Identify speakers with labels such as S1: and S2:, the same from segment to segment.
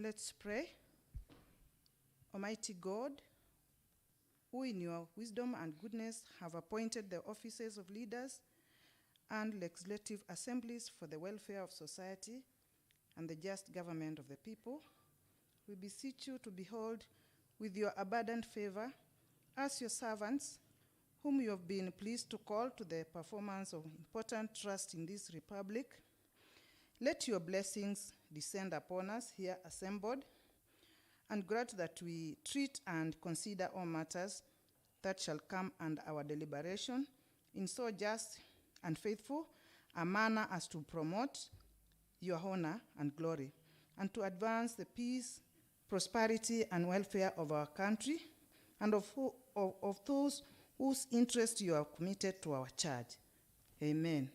S1: Let's pray. Almighty God, who in your wisdom and goodness have appointed the offices of leaders and legislative assemblies for the welfare of society and the just government of the people, we beseech you to behold with your abundant favor us, your servants, whom you have been pleased to call to the performance of important trust in this republic. Let your blessings descend upon us here assembled, and grant that we treat and consider all matters that shall come under our deliberation in so just and faithful a manner as to promote your honor and glory, and to advance the peace, prosperity, and welfare of our country, and of those whose interest you have committed to our charge. Amen.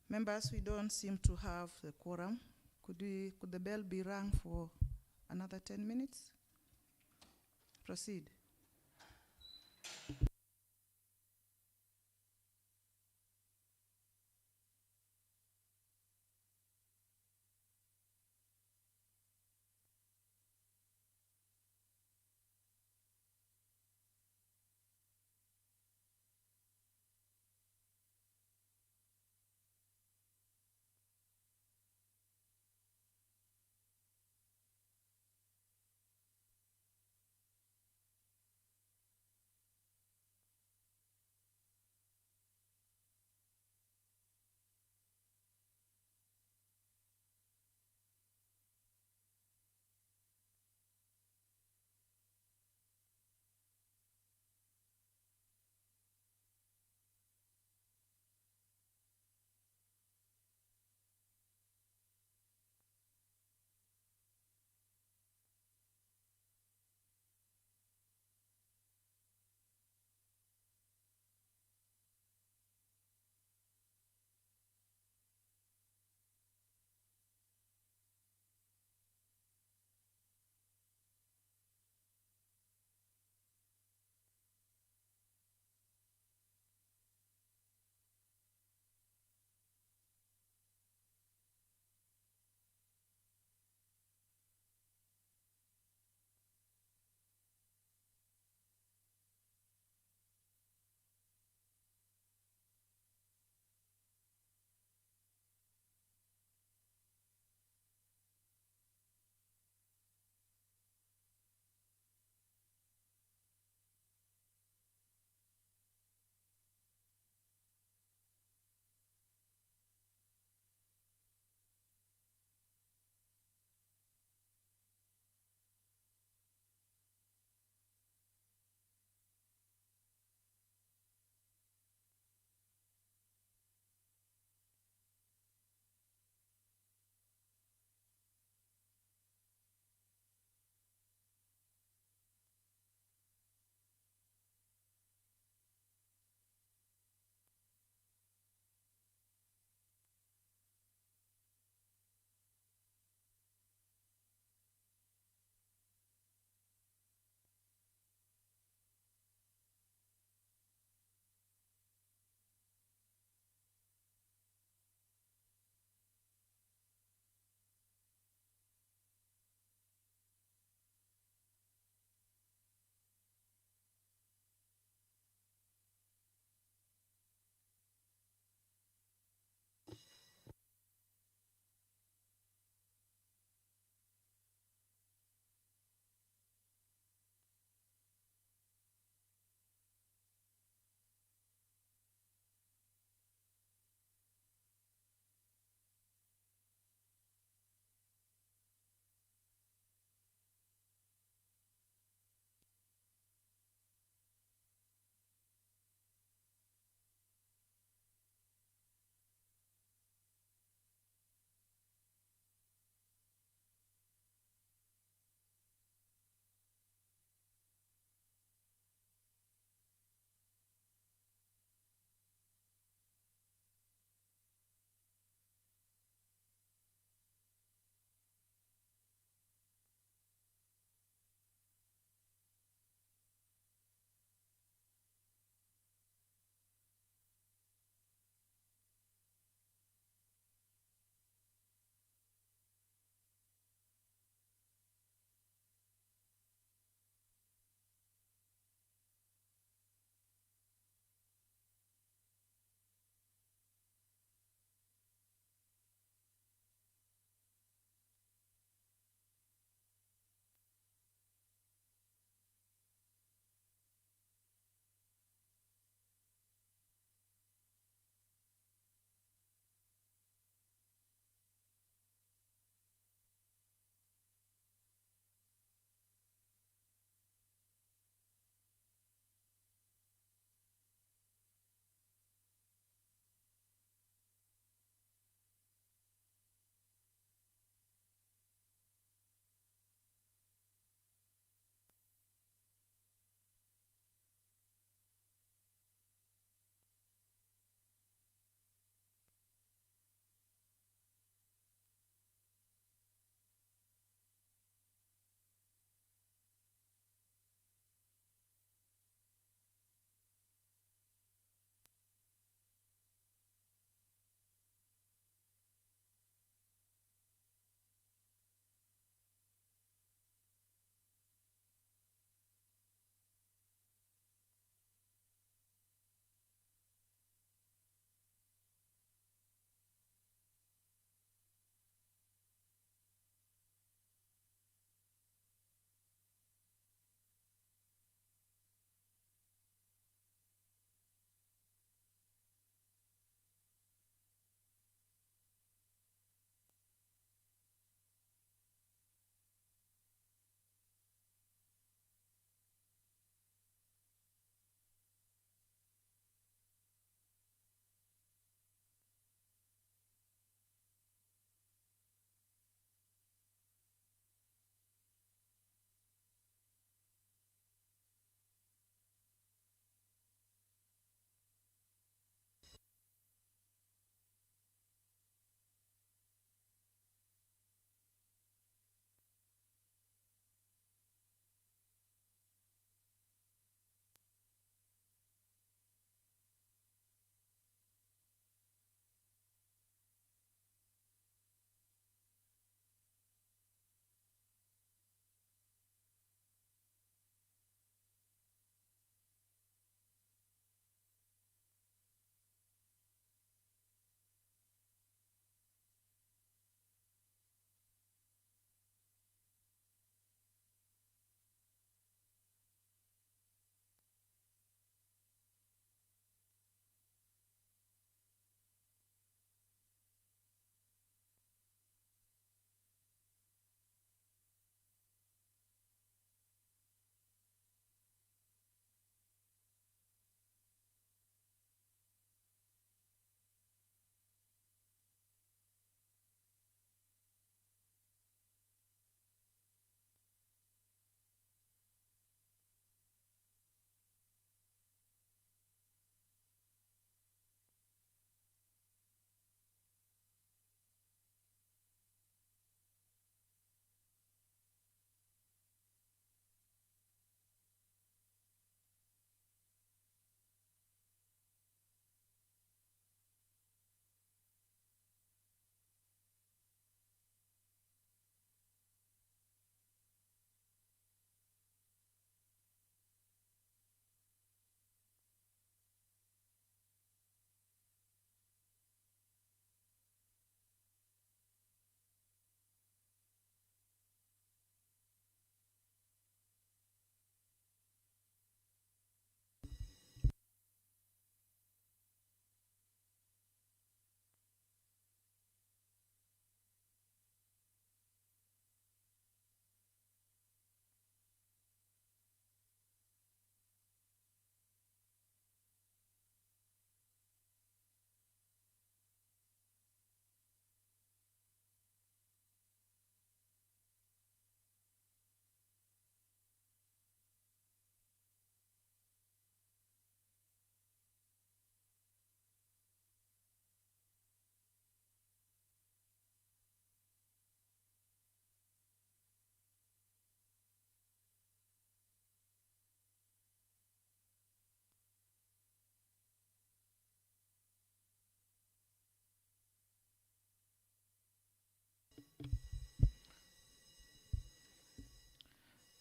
S1: Members, we don't seem to have the quorum. Could the bell be rung for another 10 minutes? Proceed.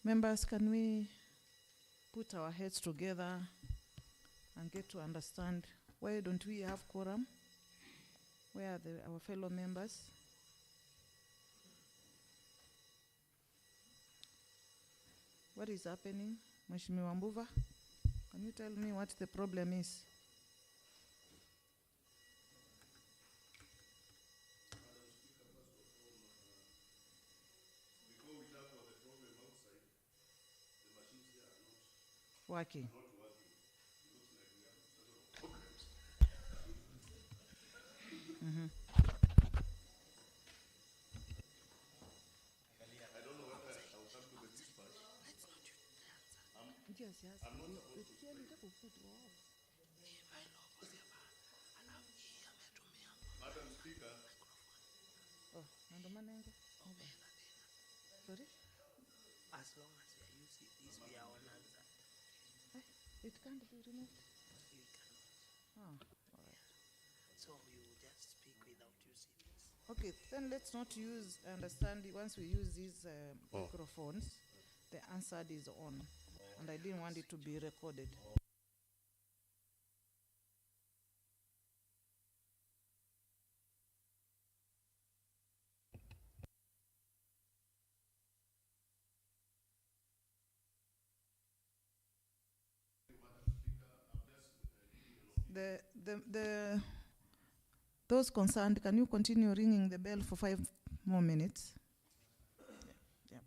S1: Members, can we put our heads together and get to understand why don't we have quorum? Where are our fellow members? What is happening? Mheshimiwa Mbuva, can you tell me what the problem is? Working. Mm-hmm. Yes, yes. Oh, nando manenge. Sorry?
S2: As long as we are using this, we are on answer.
S1: It can't be removed.
S2: You cannot.
S1: Oh, all right.
S2: So you will just speak without using this.
S1: Okay, then let's not use, understand, once we use these microphones, the answer is on. And I didn't want it to be recorded. Those concerned, can you continue ringing the bell for 5 more minutes? Yeah.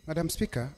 S3: Madam Speaker,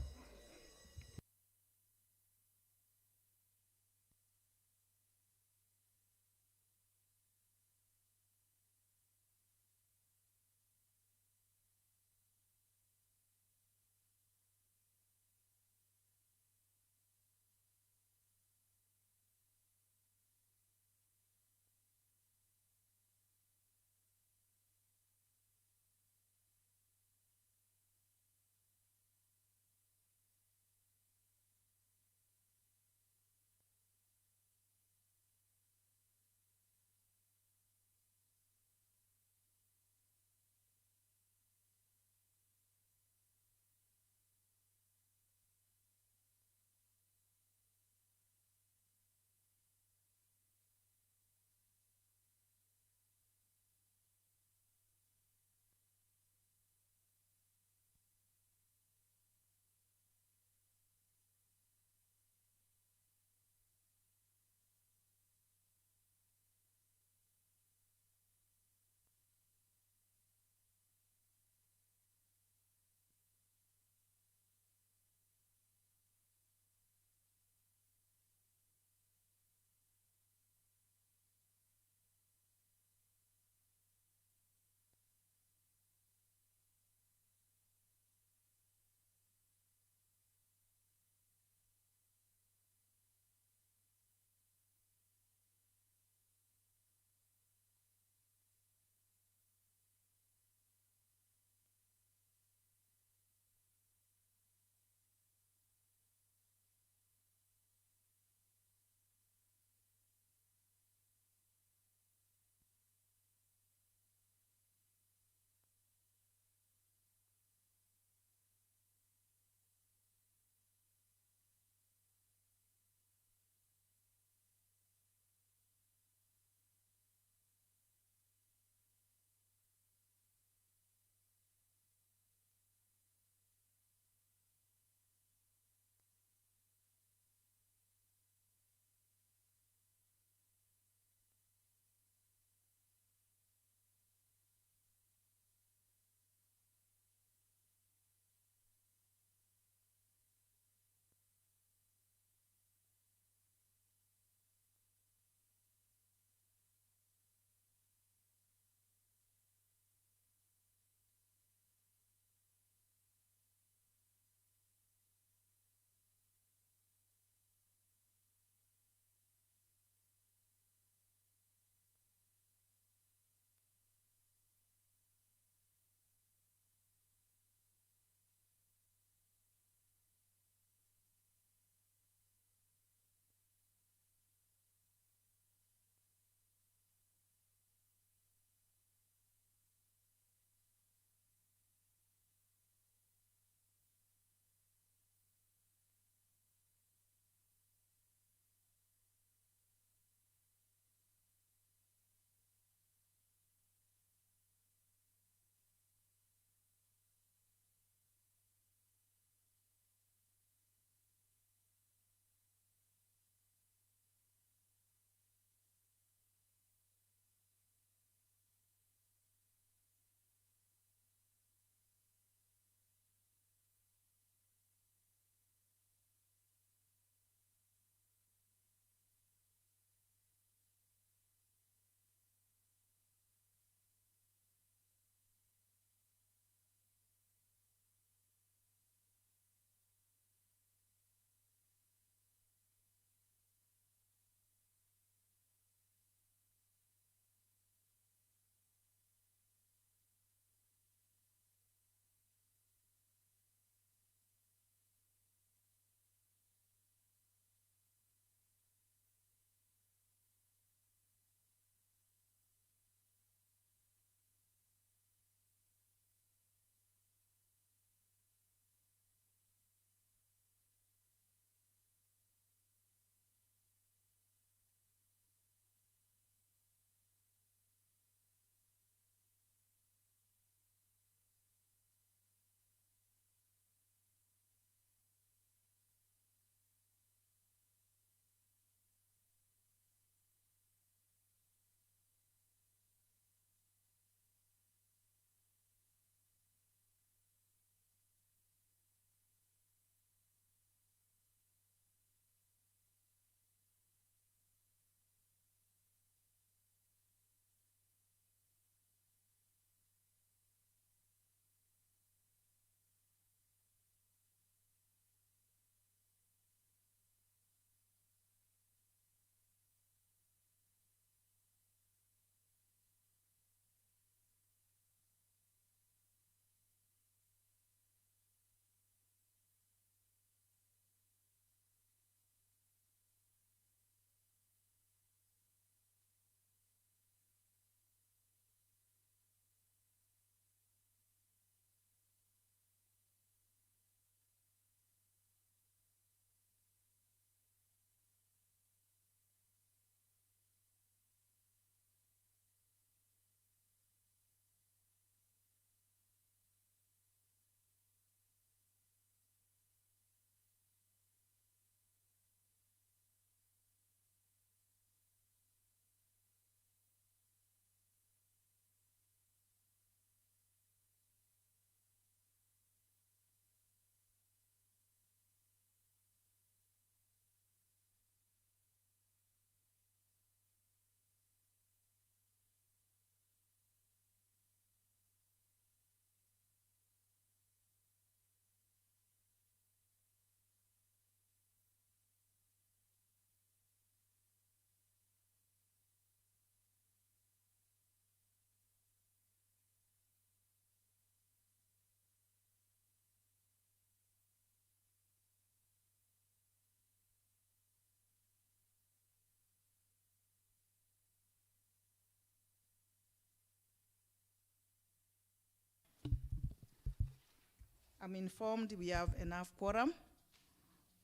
S1: I'm informed we have enough quorum.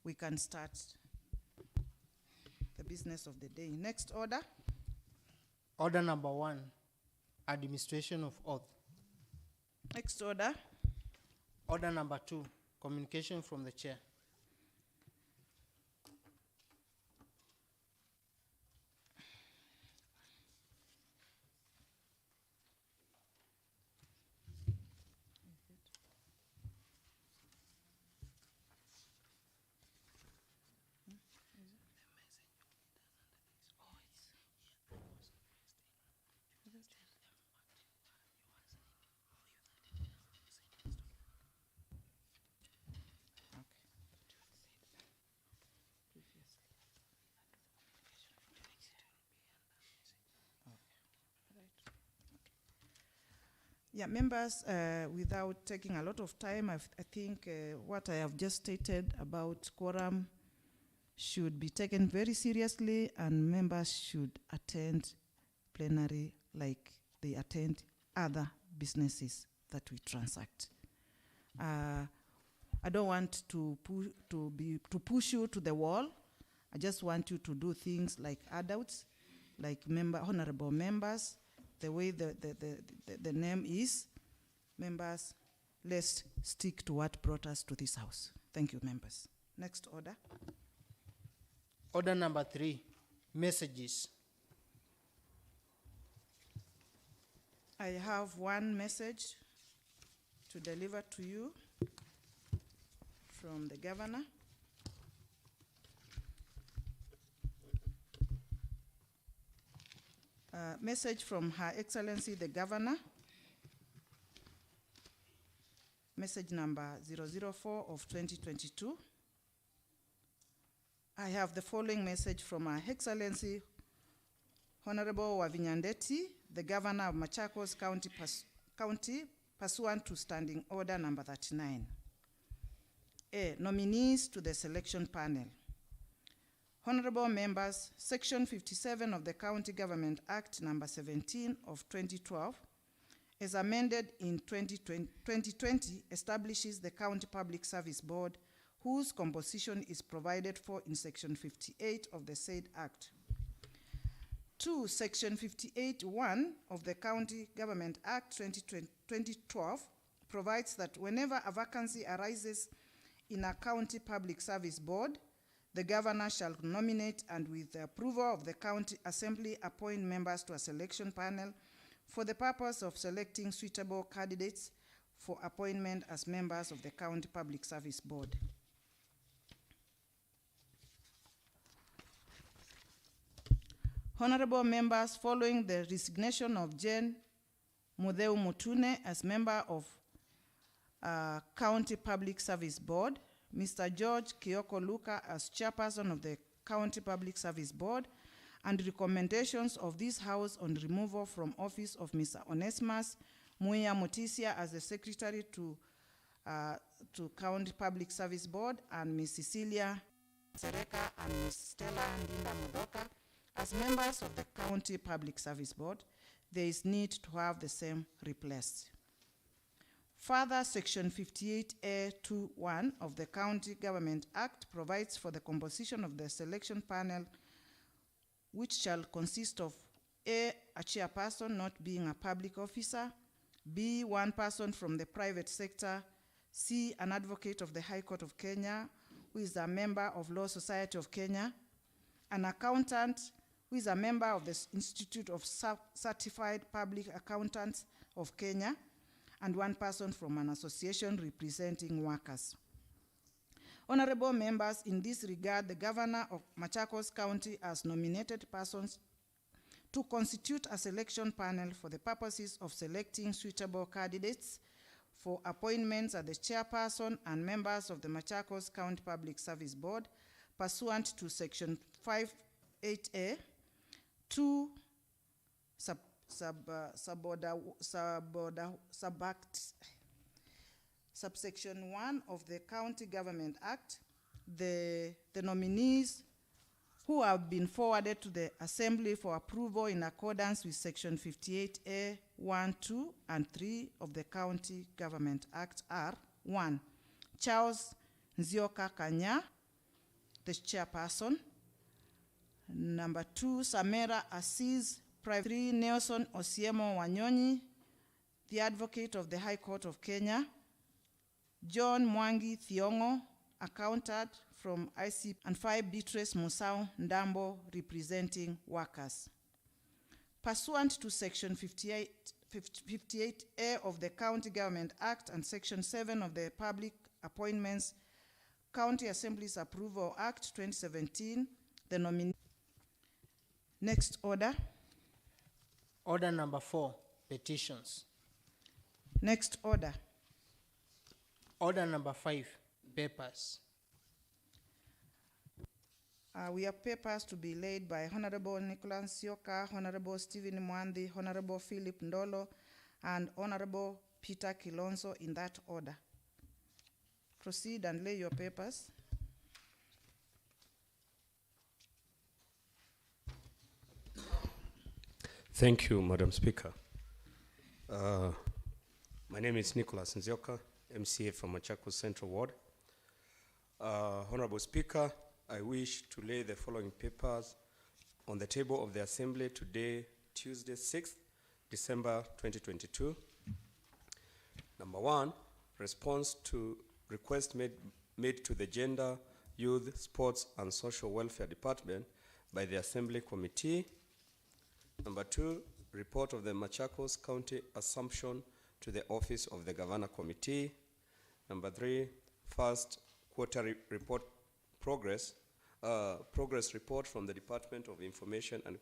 S1: We can start the business of the day. Next order.
S2: Order number 1, administration of oath.
S1: Next order.
S2: Order number 2, communication from the chair. Yeah, members, without taking a lot of time, I think what I have just stated about quorum should be taken very seriously, and members should attend plenary like they attend other businesses that we transact. I don't want to push you to the wall. I just want you to do things like adults, like honorable members, the way the name is. Members, let's stick to what brought us to this house. Thank you, members. Next order. Order number 3, messages.
S1: I have one message to deliver to you from the governor. Message from Her Excellency the Governor. Message number 004 of 2022. I have the following message from Her Excellency Honorable Wavinyandeti, the Governor of Machakos County, pursuant to Standing Order number 39. A. Nominees to the selection panel. Honorable members, Section 57 of the County Government Act number 17 of 2012, as amended in 2020, establishes the County Public Service Board, whose composition is provided for in Section 58 of the said Act. 2. Section 58(1) of the County Government Act 2012 provides that whenever a vacancy arises in a County Public Service Board, the governor shall nominate and, with the approval of the County Assembly, appoint members to a selection panel for the purpose of selecting suitable candidates for appointment as members of the County Public Service Board. Honorable members, following the resignation of Jane Mutheu Mutune as member of County Public Service Board, Mr. George Kioko Luka as chairperson of the County Public Service Board, and recommendations of this House on removal from office of Mr. Onesimus Muya Mutisia as the secretary to County Public Service Board, and Ms. Cecilia Sereka and Ms. Stella Ndinda Mudoka as members of the County Public Service Board, there is need to have the same replaced. Further, Section 58A(2)(1) of the County Government Act provides for the composition of the selection panel, which shall consist of A chairperson not being a public officer, B, one person from the private sector, C, an advocate of the High Court of Kenya who is a member of Law Society of Kenya, an accountant who is a member of the Institute of Certified Public Accountants of Kenya, and one person from an association representing workers. Honorable members, in this regard, the Governor of Machakos County has nominated persons to constitute a selection panel for the purposes of selecting suitable candidates for appointments as the chairperson and members of the Machakos County Public Service Board, pursuant to Section 58A, 2 subsection 1 of the County Government Act. The nominees who have been forwarded to the Assembly for approval in accordance with Section 58A 1, 2, and 3 of the County Government Act are: 1,
S2: Charles Nzioka Kanya, the chairperson. Number 2, Samera Assis. Private 3, Nelson Osiemo Wanyonyi, the advocate of the High Court of Kenya. John Mwangi Thiongo, accountant from IC. And 5, Beatrice Musau Ndambo, representing workers. Pursuant to Section 58A of the County Government Act and Section 7 of the Public Appointments County Assembly's Approval Act 2017, the nominee. Next order.
S3: Order number 4, petitions.
S2: Next order.
S3: Order number 5, papers.
S2: We have papers to be laid by Honorable Nicholas Nzioka, Honorable Stephen Mwandi, Honorable Philip Ndolo, and Honorable Peter Kilonzo in that order. Proceed and lay your papers.
S4: Thank you, Madam Speaker. My name is Nicholas Nzioka, MCA from Machakos Central Ward. Honorable Speaker, I wish to lay the following papers on the table of the Assembly today, Tuesday, 6th December 2022. Number 1, response to request made to the Gender, Youth, Sports and Social Welfare Department by the Assembly Committee. Number 2, report of the Machakos County Assumption to the Office of the Governor Committee. Number 3, first quarter report progress report from the Department of Information and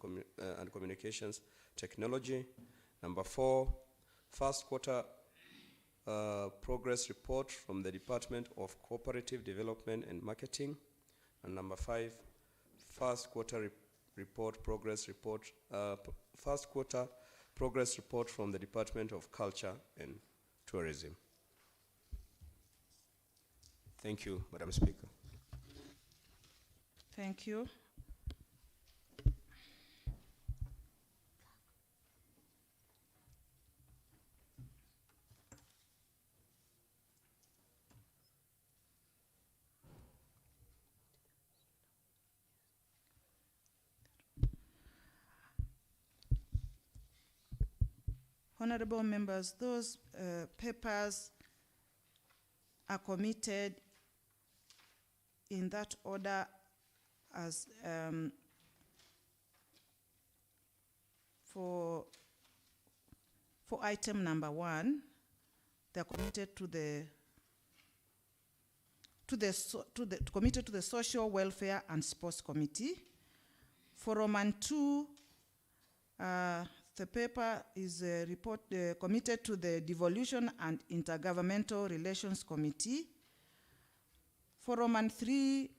S4: Communications Technology. Number 4, first quarter progress report from the Department of Cooperative Development and Marketing. And number 5, first quarter first quarter progress report from the Department of Culture and Tourism. Thank you, Madam Speaker.
S2: Thank you. Honorable members, those papers are committed in that order as for item number 1, they are committed to the Social Welfare and Sports Committee. For Roman 2, the paper is committed to the Devolution and Intergovernmental Relations Committee. For Roman 3,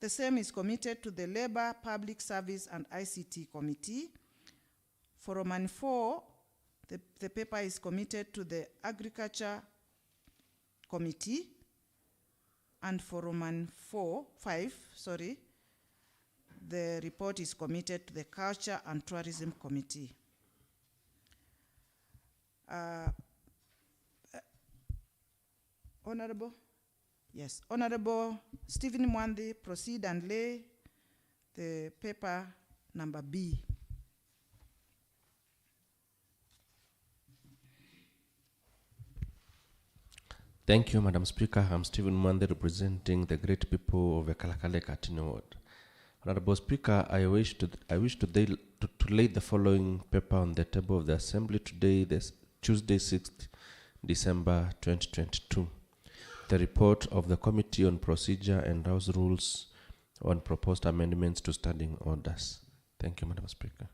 S2: the same is committed to the Labor, Public Service and ICT Committee. For Roman 4, the paper is committed to the Agriculture Committee. And for Roman 5, the report is committed to the Culture and Tourism Committee. Honorable? Yes, Honorable Stephen Mwandi, proceed and lay the paper number B.
S5: Thank you, Madam Speaker. I'm Stephen Mwandi, representing the great people of the Kalakale Katini Ward. Honorable Speaker, I wish to lay the following paper on the table of the Assembly today, this Tuesday, 6th December 2022. The report of the Committee on Procedure and House Rules on proposed amendments to standing orders. Thank you, Madam Speaker.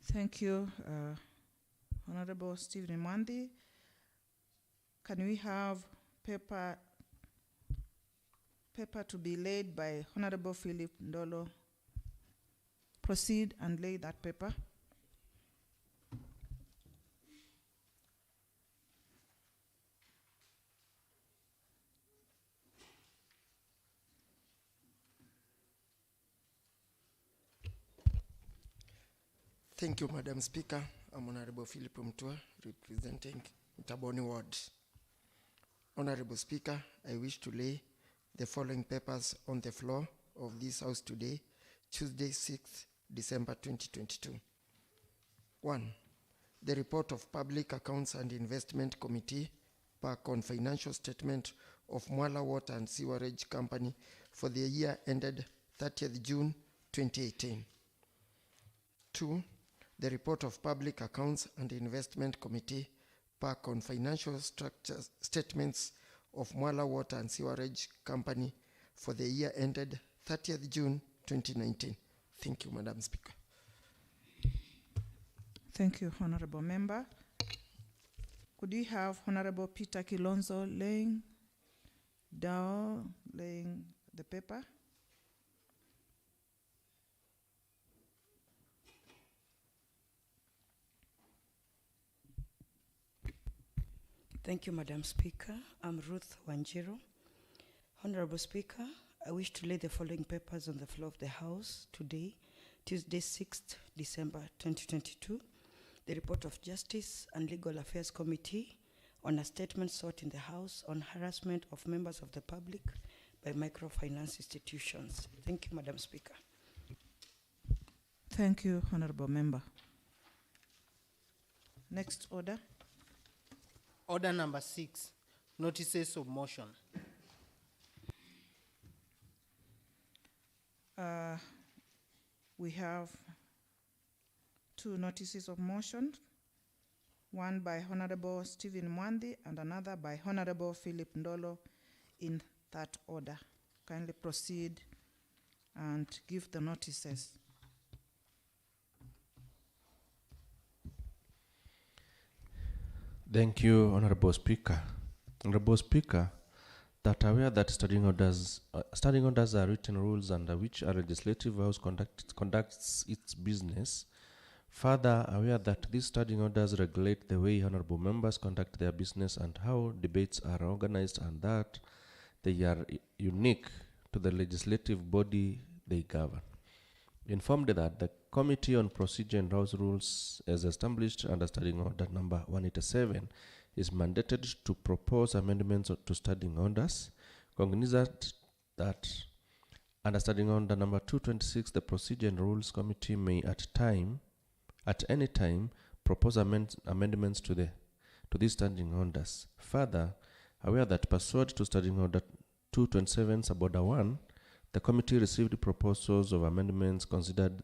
S2: Thank you, Honorable Stephen Mwandi. Can we have paper to be laid by Honorable Philip Ndolo? Proceed and lay that paper.
S6: Thank you, Madam Speaker. I'm Honorable Philip Mtua, representing Taboni Ward. Honorable Speaker, I wish to lay the following papers on the floor of this House today, Tuesday, 6th December 2022. 1. The report of Public Accounts and Investment Committee PAC on financial statement of Mwala Water and Sewerage Company for the year ended 30th June 2018. 2. The report of Public Accounts and Investment Committee PAC on financial statements of Mwala Water and Sewerage Company for the year ended 30th June 2019. Thank you, Madam Speaker.
S2: Thank you, Honorable Member. Could we have Honorable Peter Kilonzo laying the paper?
S7: Thank you, Madam Speaker. I'm Ruth Wanjiru. Honorable Speaker, I wish to lay the following papers on the floor of the House today, Tuesday, 6th December 2022. The report of Justice and Legal Affairs Committee on a statement sought in the House on harassment of members of the public by microfinance institutions. Thank you, Madam Speaker.
S2: Thank you, Honorable Member. Next order.
S3: Order number 6, notices of motion.
S2: We have 2 notices of motion, one by Honorable Stephen Mwandi and another by Honorable Philip Ndolo in that order. Kindly proceed and give the notices.
S5: Thank you, Honorable Speaker. Honorable Speaker, that aware that standing orders are written rules under which a legislative house conducts its business. Further, aware that these standing orders regulate the way honorable members conduct their business and how debates are organized, and that they are unique to the legislative body they govern. Informed that the Committee on Procedure and House Rules, as established under Standing Order number 187, is mandated to propose amendments to standing orders. Cognizant that under Standing Order number 226, the Procedure and Rules Committee may at any time propose amendments to these standing orders. Further, aware that pursuant to Standing Order 227 Suborder 1, the committee received proposals of amendments, considered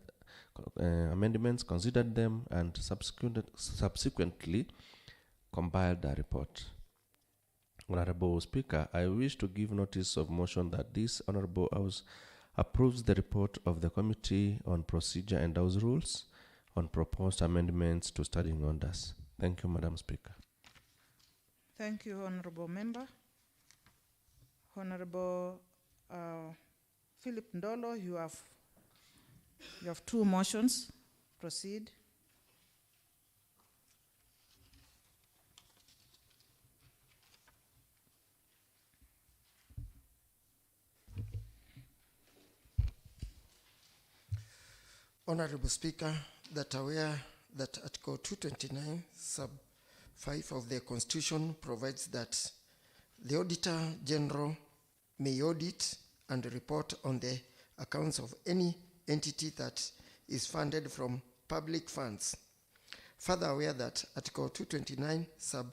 S5: them, and subsequently compiled a report. Honorable Speaker, I wish to give notice of motion that this Honorable House approves the report of the Committee on Procedure and House Rules on proposed amendments to standing orders. Thank you, Madam Speaker.
S2: Thank you, Honorable Member. Honorable Philip Ndolo, you have 2 motions. Proceed.
S6: Honorable Speaker, that aware that Article 229, Sub 5 of the Constitution provides that the Auditor General may audit and report on the accounts of any entity that is funded from public funds. Further aware that Article 229, Sub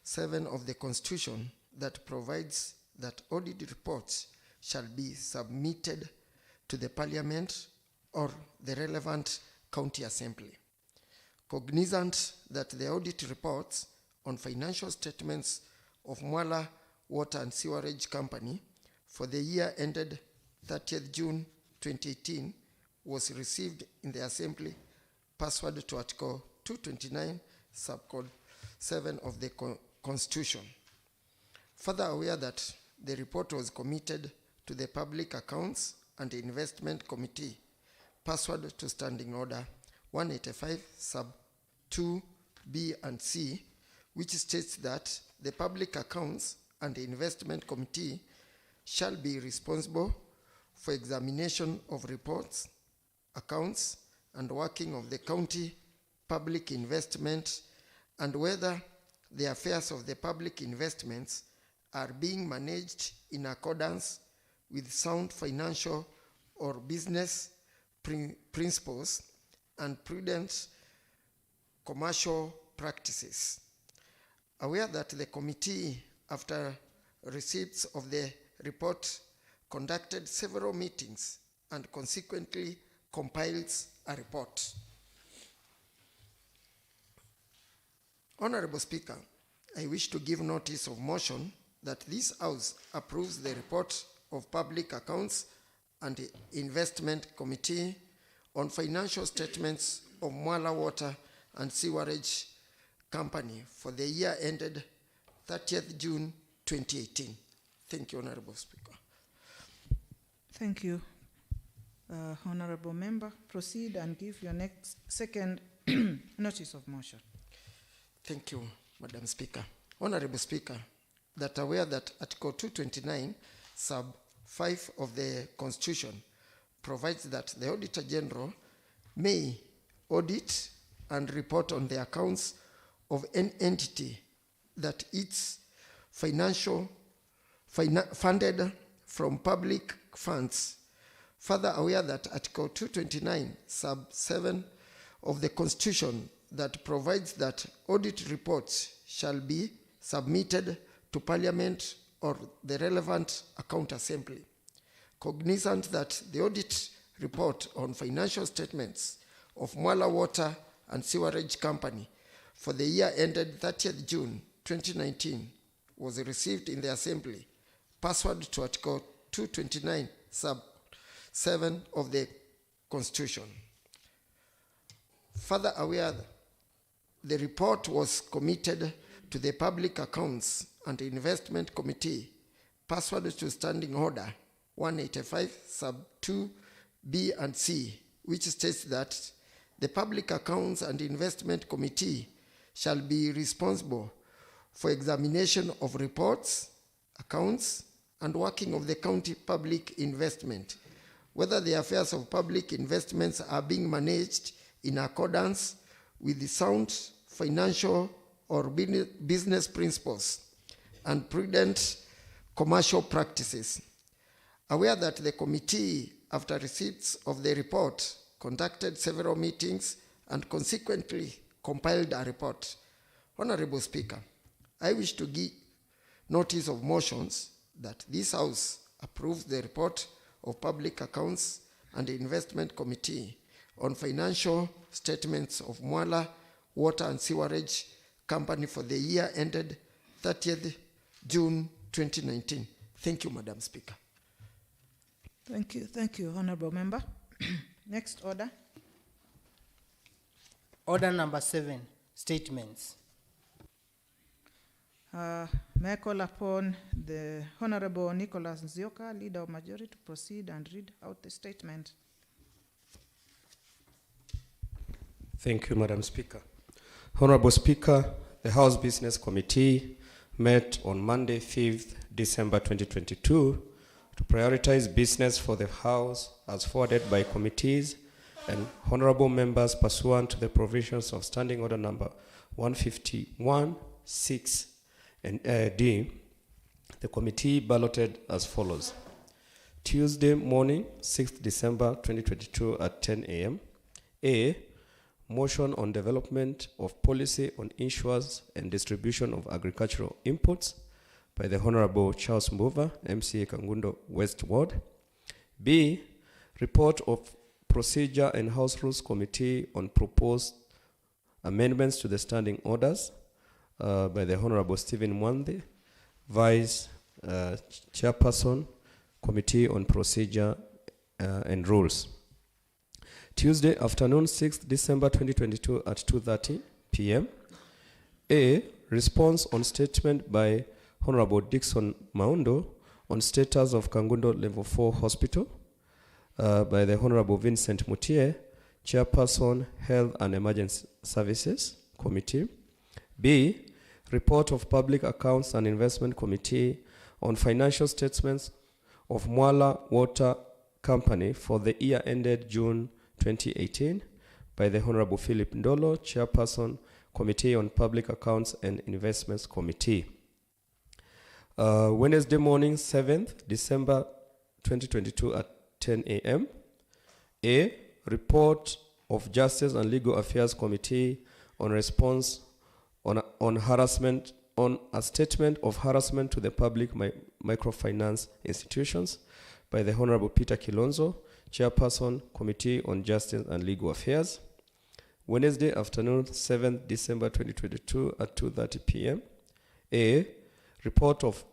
S6: 7 of the Constitution that provides that audit reports shall be submitted to the Parliament or the relevant county assembly. Cognizant that the audit reports on financial statements of Mwala Water and Sewerage Company for the year ended 30th June 2018 was received in the assembly pursuant to Article 229, Subcode 7 of the Constitution. Further aware that the report was committed to the Public Accounts and Investment Committee pursuant to Standing Order 185 Sub 2 B and C, which states that the Public Accounts and Investment Committee shall be responsible for examination of reports, accounts, and working of the county public investment, and whether the affairs of the public investments are being managed in accordance with sound financial or business principles and prudent commercial practices. Aware that the committee, after receipts of the report, conducted several meetings and consequently compiles a report. Honorable Speaker, I wish to give notice of motion that this House approves the report of Public Accounts and Investment Committee on financial statements of Mwala Water and Sewerage Company for the year ended 30th June 2018. Thank you, Honorable Speaker.
S2: Thank you, Honorable Member. Proceed and give your second notice of motion.
S6: Thank you, Madam Speaker. Honorable Speaker, that aware that Article 229, Sub 5 of the Constitution provides that the Auditor General may audit and report on the accounts of an entity that it's funded from public funds. Further aware that Article 229, Sub 7 of the Constitution that provides that audit reports shall be submitted to Parliament or the relevant account assembly. Cognizant that the audit report on financial statements of Mwala Water and Sewerage Company for the year ended 30th June 2019 was received in the Assembly pursuant to Article 229, Sub 7 of the Constitution. Further aware, the report was committed to the Public Accounts and Investment Committee pursuant to Standing Order 185, Sub 2, B and C, which states that the Public Accounts and Investment Committee shall be responsible for examination of reports, accounts, and working of the county public investment, whether the affairs of public investments are being managed in accordance with the sound financial or business principles and prudent commercial practices. Aware that the committee, after receipts of the report, conducted several meetings and consequently compiled a report. Honorable Speaker, I wish to give notice of motions that this House approves the report of Public Accounts and Investment Committee on financial statements of Mwala Water and Sewerage Company for the year ended 30th June 2019. Thank you, Madam Speaker.
S2: Thank you, Honorable Member. Next order.
S3: Order number 7, statements.
S2: May I call upon the Honorable Nicholas Nzioka, Leader of Majority, to proceed and read out the statement.
S4: Thank you, Madam Speaker. Honorable Speaker, the House Business Committee met on Monday, 5th December 2022 to prioritize business for the House as forwarded by committees and honorable members pursuant to the provisions of Standing Order number 151-6 and D. The committee balloted as follows. Tuesday morning, 6th December 2022 at 10 a.m. A. Motion on development of policy on issuance and distribution of agricultural inputs by the Honorable Charles Mbuva, MCA Kangundo West Ward. B. Report of Procedure and House Rules Committee on proposed amendments to the standing orders by the Honorable Stephen Mwande, Vice Chairperson, Committee on Procedure and Rules. Tuesday afternoon, 6th December 2022 at 2:30 p.m. A. Response on statement by Honorable Dixon Maundo on status of Kangundo Level 4 Hospital by the Honorable Vincent Mutie, Chairperson, Health and Emergency Services Committee. B. Report of Public Accounts and Investment Committee on financial statements of Mwala Water Company for the year ended June 2018 by the Honorable Philip Ndolo, Chairperson, Committee on Public Accounts and Investments Committee. Wednesday morning, 7th December 2022 at 10 a.m. A. Report of Justice and Legal Affairs Committee on response on harassment, on a statement of harassment to the public microfinance institutions by the Honorable Peter Kilonzo, Chairperson, Committee on Justice and Legal Affairs. Wednesday afternoon, 7th December 2022 at 2:30 p.m. A. Report of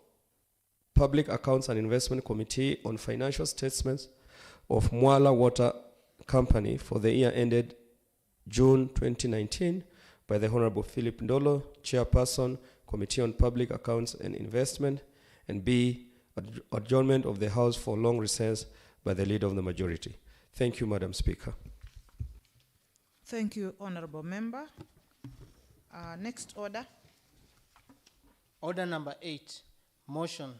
S4: Public Accounts and Investment Committee on financial statements of Mwala Water Company for the year ended June 2019 by the Honorable Philip Ndolo, Chairperson, Committee on Public Accounts and Investment. And B. Adjournment of the House for long recess by the Leader of the Majority. Thank you, Madam Speaker.
S2: Thank you, Honorable Member. Next order.
S3: Order number 8, motion,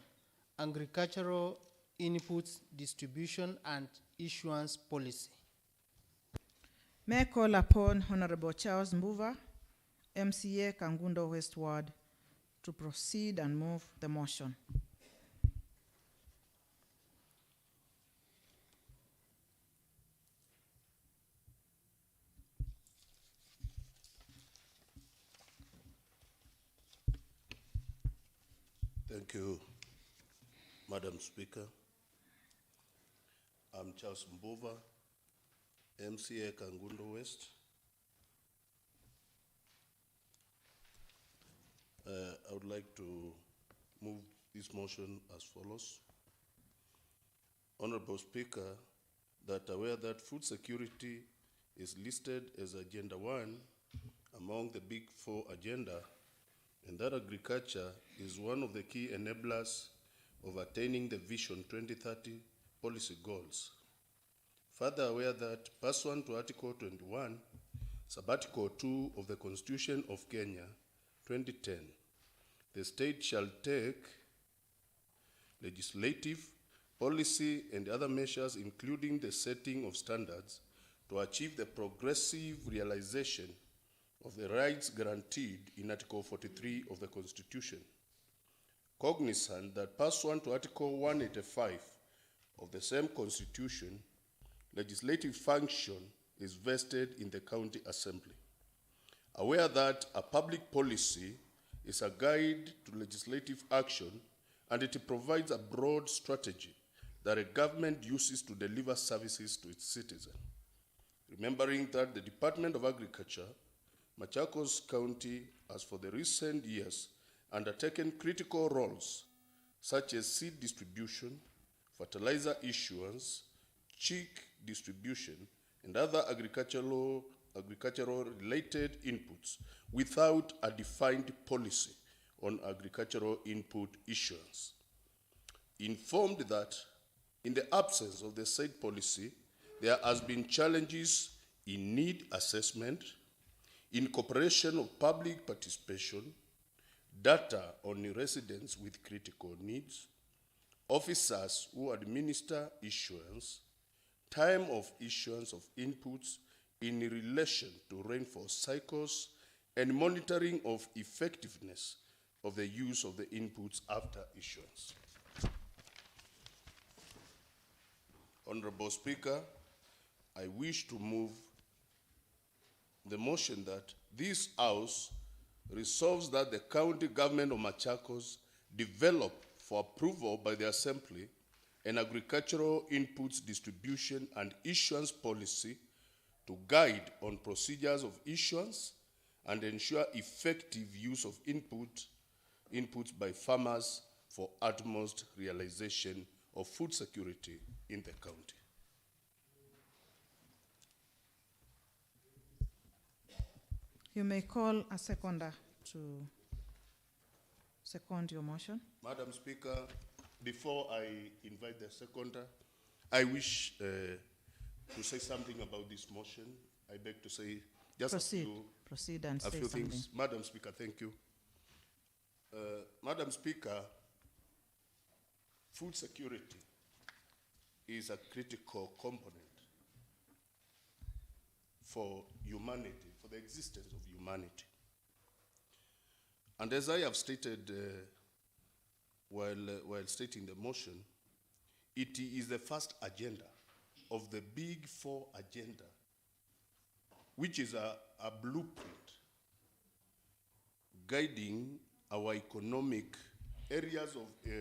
S3: agricultural inputs distribution and issuance policy.
S2: May I call upon Honorable Charles Mbuva, MCA Kangundo West Ward, to proceed and move the motion.
S8: Thank you, Madam Speaker. I'm Charles Mbuva, MCA Kangundo West. I would like to move this motion as follows. Honorable Speaker, that aware that food security is listed as Agenda 1 among the Big Four agenda, and that agriculture is one of the key enablers of attaining the Vision 2030 policy goals. Further aware that pursuant to Article 21, Sub-Article 2 of the Constitution of Kenya, 2010, the state shall take legislative, policy, and other measures, including the setting of standards, to achieve the progressive realization of the rights guaranteed in Article 43 of the Constitution. Cognizant that pursuant to Article 185 of the same Constitution, legislative function is vested in the County Assembly. Aware that a public policy is a guide to legislative action, and it provides a broad strategy that a government uses to deliver services to its citizens. Remembering that the Department of Agriculture, Machakos County, has for the recent years undertaken critical roles such as seed distribution, fertilizer issuance, check distribution, and other agricultural-related inputs without a defined policy on agricultural input issuance. Informed that in the absence of the said policy, there has been challenges in need assessment, incorporation of public participation, data on residents with critical needs, officers who administer issuance, time of issuance of inputs in relation to rainfall cycles, and monitoring of effectiveness of the use of the inputs after issuance. Honorable Speaker, I wish to move the motion that this House resolves that the county government of Machakos develop for approval by the Assembly an agricultural inputs distribution and issuance policy to guide on procedures of issuance and ensure effective use of inputs by farmers for utmost realization of food security in the county.
S2: You may call a seconder to second your motion.
S8: Madam Speaker, before I invite the seconder, I wish to say something about this motion. I beg to say just
S2: Proceed and
S8: a
S2: say
S8: few
S2: something.
S8: things. Madam Speaker, thank you. Madam Speaker, food security is a critical component for humanity, for the existence of humanity. And as I have stated while stating the motion, it is the first agenda of the Big Four agenda, which is a blueprint guiding our economic areas of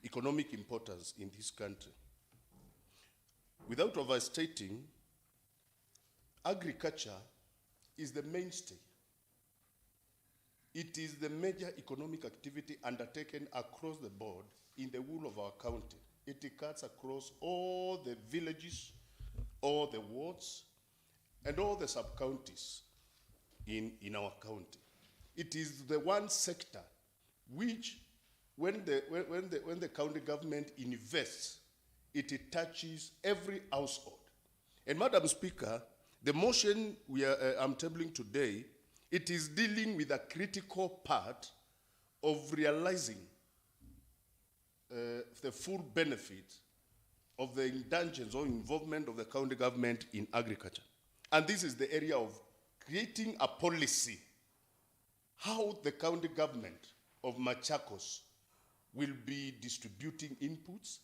S8: economic importance in this country. Without overstating, agriculture is the mainstay. It is the major economic activity undertaken across the board in the whole of our county. It cuts across all the villages, all the wards, and all the sub-counties in our county. It is the one sector which, when the county government invests, it touches every household. And Madam Speaker, the motion I'm tabling today, it is dealing with a critical part of realizing the full benefit of the indulgence or involvement of the county government in agriculture. And this is the area of creating a policy, how the county government of Machakos will be distributing inputs,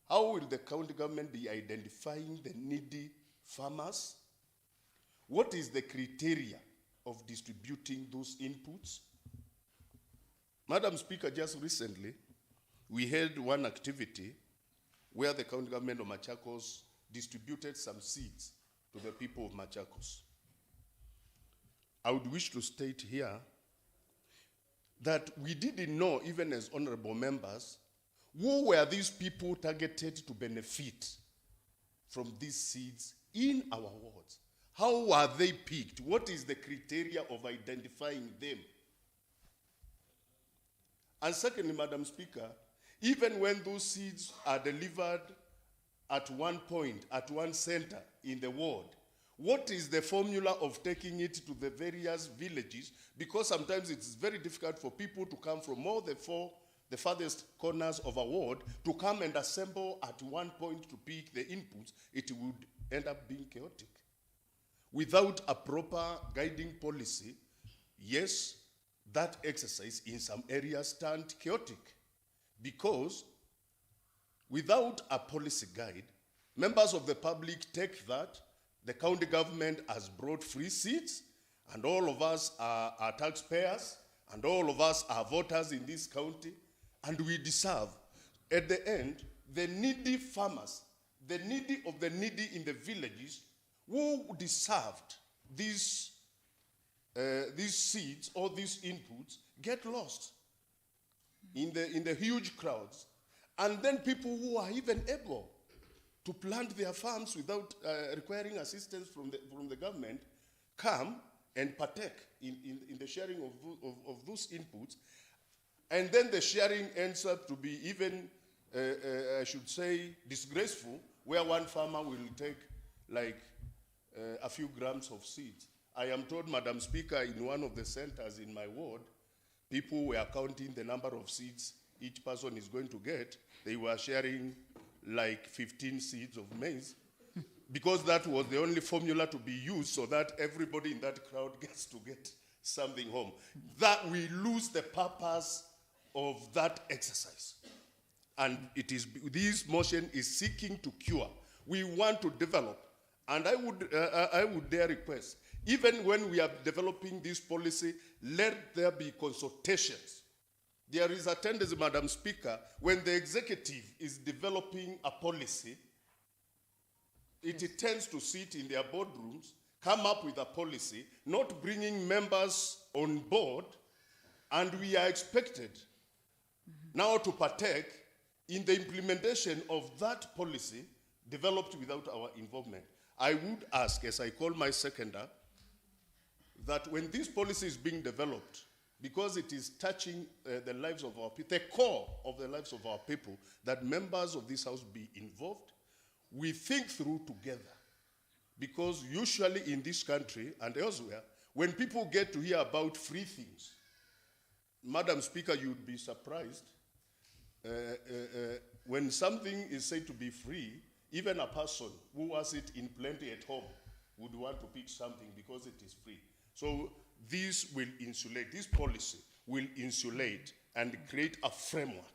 S8: how will the county government be identifying the needy farmers, what is the criteria of distributing those inputs. Madam Speaker, just recently, we held one activity where the county government of Machakos distributed some seeds to the people of Machakos. I would wish to state here that we didn't know, even as honorable members, who were these people targeted to benefit from these seeds in our wards. How were they picked? What is the criteria of identifying them? And secondly, Madam Speaker, even when those seeds are delivered at one point, at one center in the ward, what is the formula of taking it to the various villages? Because sometimes it's very difficult for people to come from all the farthest corners of a ward to come and assemble at one point to pick the inputs. It would end up being chaotic. Without a proper guiding policy, yes, that exercise in some areas turned chaotic. Because without a policy guide, members of the public take that the county government has brought free seats, and all of us are taxpayers, and all of us are voters in this county, and we deserve, at the end, the needy farmers, the needy of the needy in the villages, who deserved these seeds or these inputs, get lost in the huge crowds. And then people who are even able to plant their farms without requiring assistance from the government come and partake in the sharing of those inputs. And then the sharing ends up to be even, I should say, disgraceful, where one farmer will take like a few grams of seeds. I am told, Madam Speaker, in one of the centers in my ward, people were counting the number of seeds each person is going to get. They were sharing like 15 seeds of maize because that was the only formula to be used so that everybody in that crowd gets to get something home. That we lose the purpose of that exercise. And this motion is seeking to cure. We want to develop. And I would dare request, even when we are developing this policy, let there be consultations. There is a tendency, Madam Speaker, when the executive is developing a policy, it tends to sit in their boardrooms, come up with a policy, not bringing members on board, and we are expected now to partake in the implementation of that policy developed without our involvement. I would ask, as I call my seconder, that when this policy is being developed, because it is touching the lives of our people, the core of the lives of our people, that members of this house be involved, we think through together. Because usually in this country and elsewhere, when people get to hear about free things, Madam Speaker, you'd be surprised. When something is said to be free, even a person who has it in plenty at home would want to pick something because it is free. So this will insulate, this policy will insulate and create a framework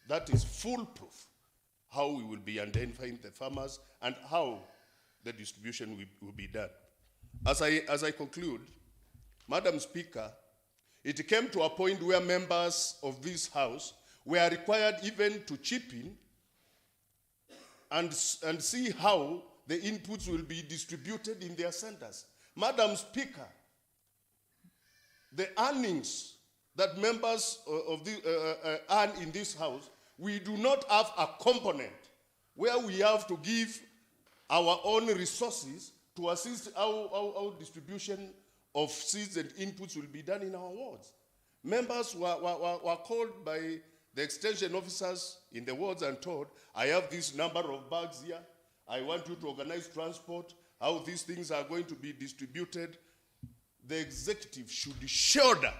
S8: That is foolproof, how we will be identifying the farmers and how the distribution will be done. As I conclude, Madam Speaker, it came to a point where members of this House were required even to chip in and see how the inputs will be distributed in their centers. Madam Speaker, the earnings that members of the, earn in this House, we do not have a component where we have to give our own resources to assist our distribution of seeds and inputs will be done in our wards. Members were called by the extension officers in the wards and told, I have this number of bags here, I want you to organize transport, how these things are going to be distributed. The executive should shoulder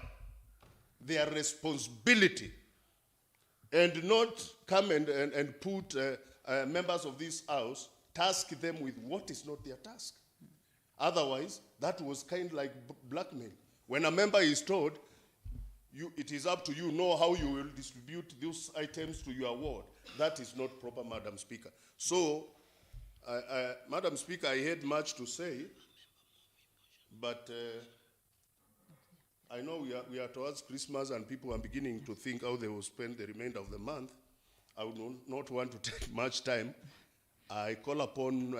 S8: their responsibility and not come and put members of this House, task them with what is not their task. Otherwise, that was kind of like blackmail. When a member is told, it is up to you, know how you will distribute those items to your ward. That is not proper, Madam Speaker. So, Madam Speaker, I had much to say, but I know we are towards Christmas and people are beginning to think how they will spend the remainder of the month. I would not want to take much time. I call upon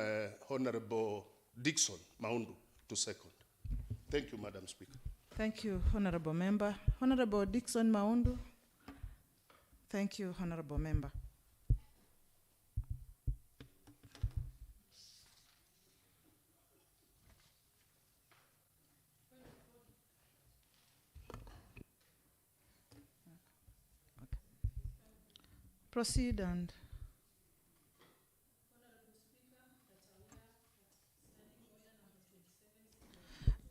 S8: Honorable Dixon Maundu to second. Thank you, Madam Speaker.
S2: Thank you, Honorable Member. Honorable Dixon Maundu. Thank you, Honorable Member. Proceed and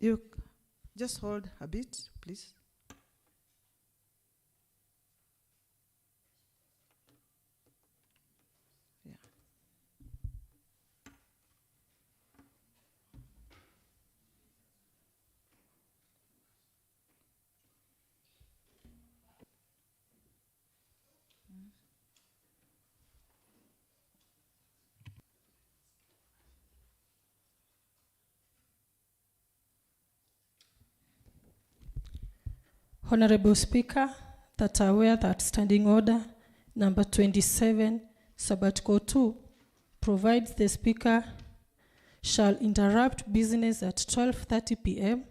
S2: you just hold a bit, please. Yeah.
S9: Honorable Speaker, that are aware that Standing Order number 27, Sabbatical 2, provides the Speaker shall interrupt business at 12:30 p.m.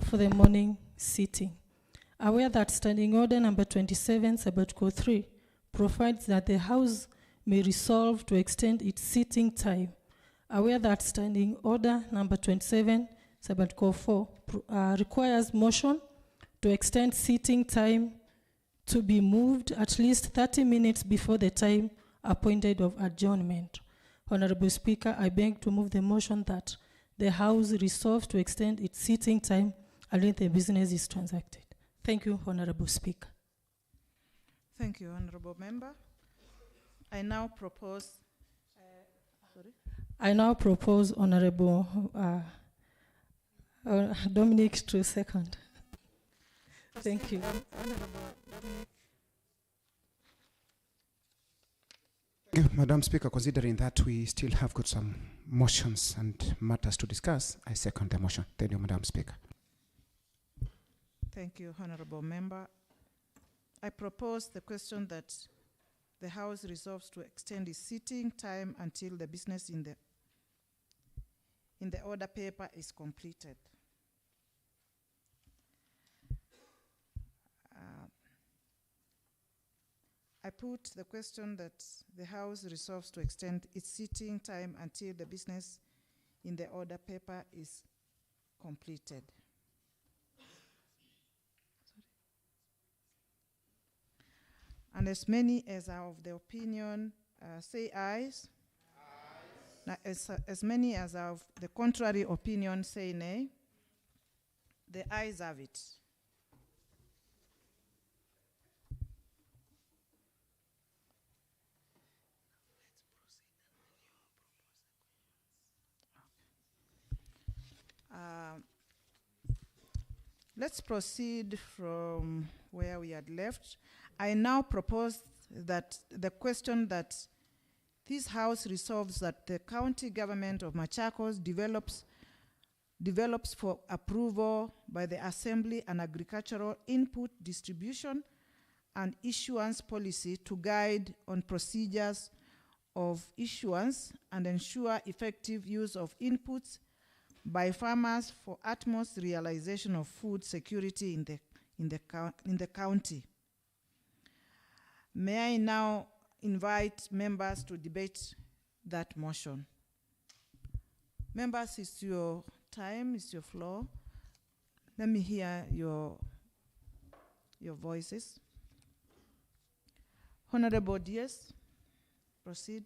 S9: for the morning sitting. Aware that Standing Order number 27, Sabbatical 3, provides that the House may resolve to extend its sitting time. Aware that Standing Order number 27, Sabbatical 4, requires motion to extend sitting time to be moved at least 30 minutes before the time appointed of adjournment. Honorable Speaker, I beg to move the motion that the House resolve to extend its sitting time until the business is transacted. Thank you, Honorable Speaker.
S2: Thank you, Honorable Member. I now propose,
S9: Honorable Dominic to second. Thank you.
S10: Thank you, Madam Speaker. Considering that we still have got some motions and matters to discuss, I second the motion. Thank you, Madam Speaker.
S2: Thank you, Honorable Member. I propose the question that the House resolves to extend its sitting time until the business in the order paper is completed. I put the question that the House resolves to extend its sitting time until the business in the order paper is completed. And as many as are of the opinion, say ayes. Now, as many as are of the contrary opinion, say nay. The ayes have it. Let's proceed from where we had left. I now propose that the question that this House resolves that the county government of Machakos develops for approval by the Assembly an agricultural input distribution and issuance policy to guide on procedures of issuance and ensure effective use of inputs by farmers for utmost realization of food security in the county. May I now invite members to debate that motion? Members, it's your time, it's your floor. Let me hear your voices. Honorable Diaz, proceed.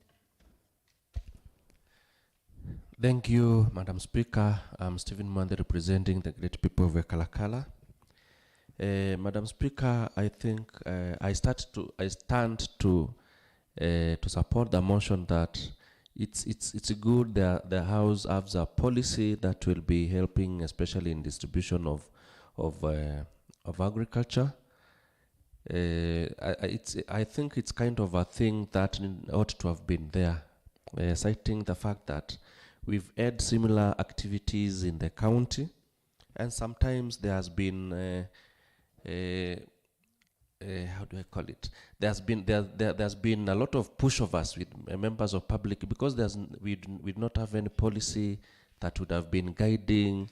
S5: Thank you, Madam Speaker. I'm Stephen Mwande representing the great people of Kalakala. Madam Speaker, I think I stand to support the motion that it's good that the House has a policy that will be helping, especially in distribution of agriculture. I think it's kind of a thing that ought to have been there, citing the fact that we've had similar activities in the county, and sometimes there has been how do I call it? There's been a lot of pushovers with members of public because we do not have any policy that would have been guiding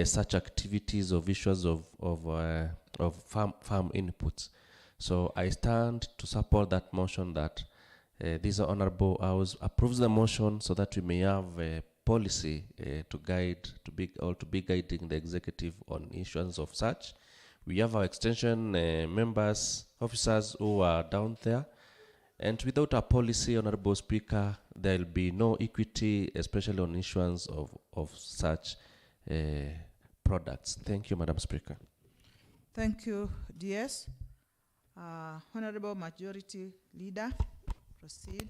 S5: such activities of issues of farm inputs. So I stand to support that motion that this Honorable House approves the motion so that we may have a policy to be guiding the executive on issues of such. We have our extension members, officers who are down there, and without a policy, Honorable Speaker, there will be no equity, especially on issuance of such products. Thank you, Madam Speaker.
S2: Thank you, DS. Honorable Majority Leader, proceed.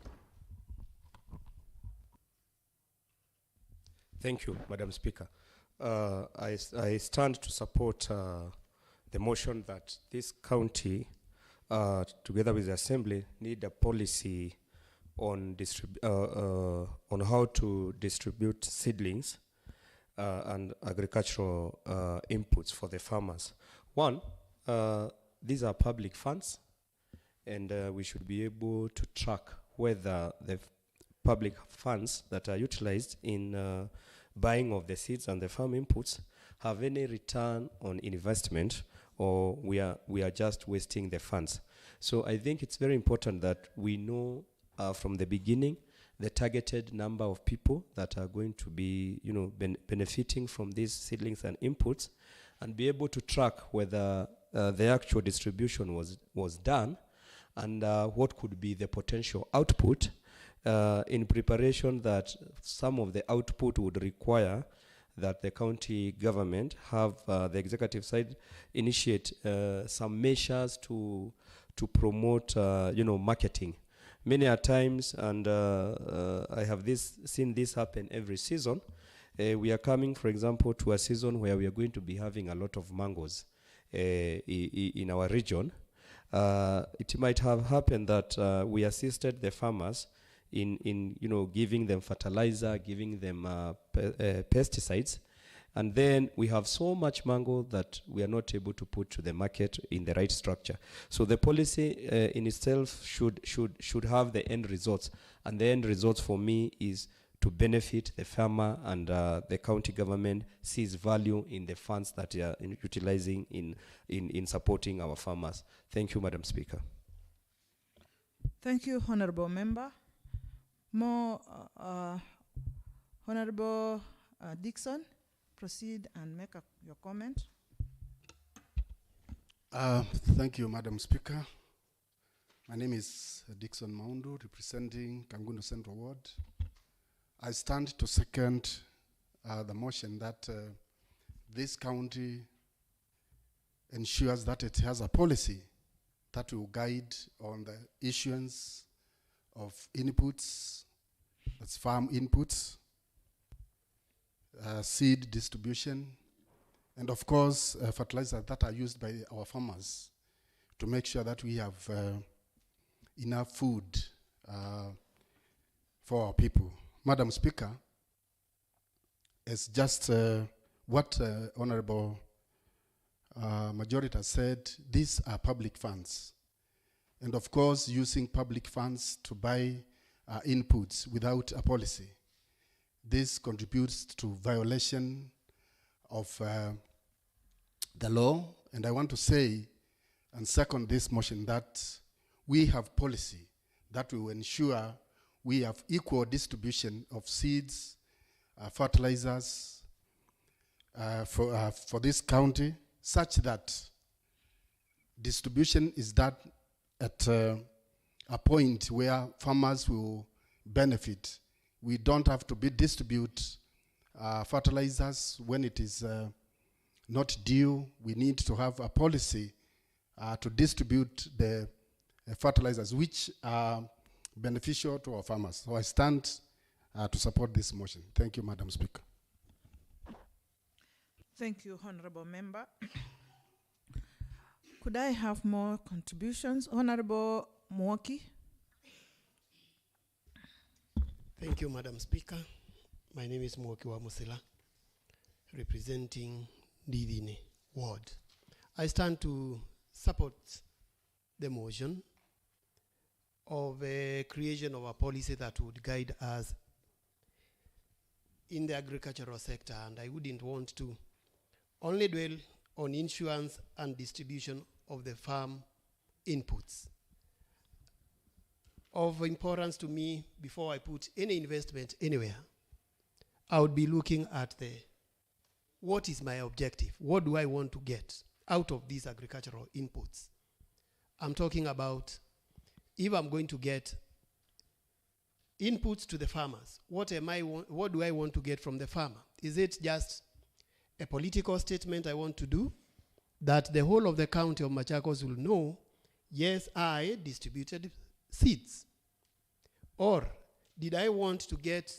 S4: Thank you, Madam Speaker. I stand to support the motion that this county, together with the Assembly, need a policy on how to distribute seedlings and agricultural inputs for the farmers. One, these are public funds, and we should be able to track whether the public funds that are utilized in buying of the seeds and the farm inputs have any return on investment, or we are just wasting the funds. So I think it's very important that we know from the beginning the targeted number of people that are going to be, benefiting from these seedlings and inputs, and be able to track whether the actual distribution was done, and what could be the potential output in preparation that some of the output would require that the county government have the executive side initiate some measures to promote marketing. Many a times, and I have seen this happen every season. We are coming, for example, to a season where we are going to be having a lot of mangoes in our region. It might have happened that we assisted the farmers in giving them fertilizer, giving them pesticides, and then we have so much mango that we are not able to put to the market in the right structure. So the policy in itself should have the end results, and the end results for me is to benefit the farmer, and the county government sees value in the funds that they are utilizing in supporting our farmers. Thank you, Madam Speaker.
S2: Thank you, Honorable Member. More Honorable Dixon, proceed and make your comment.
S11: Thank you, Madam Speaker. My name is Dixon Maundu, representing Kangundo Central Ward. I stand to second the motion that this county ensures that it has a policy that will guide on the issuance of inputs, that's farm inputs, seed distribution, and of course fertilizers that are used by our farmers to make sure that we have enough food for our people. Madam Speaker, it's just what Honorable Majority has said. These are public funds. And of course, using public funds to buy inputs without a policy, this contributes to violation of the law. And I want to say and second this motion that we have policy that will ensure we have equal distribution of seeds, fertilizers for this county, such that distribution is done at a point where farmers will benefit. We don't have to distribute fertilizers when it is not due. We need to have a policy to distribute the fertilizers which are beneficial to our farmers. So I stand to support this motion. Thank you, Madam Speaker.
S2: Thank you, Honorable Member. Could I have more contributions? Honorable Mwoki.
S12: Thank you, Madam Speaker. My name is Mwoki Wamusila, representing Didine Ward. I stand to support the motion of a creation of a policy that would guide us in the agricultural sector, and I wouldn't want to only dwell on insurance and distribution of the farm inputs. Of importance to me, before I put any investment anywhere, I would be looking at what is my objective? What do I want to get out of these agricultural inputs? I'm talking about if I'm going to get inputs to the farmers, what do I want to get from the farmer? Is it just a political statement I want to do that the whole of the county of Machakos will know, yes, I distributed seeds? Or did I want to get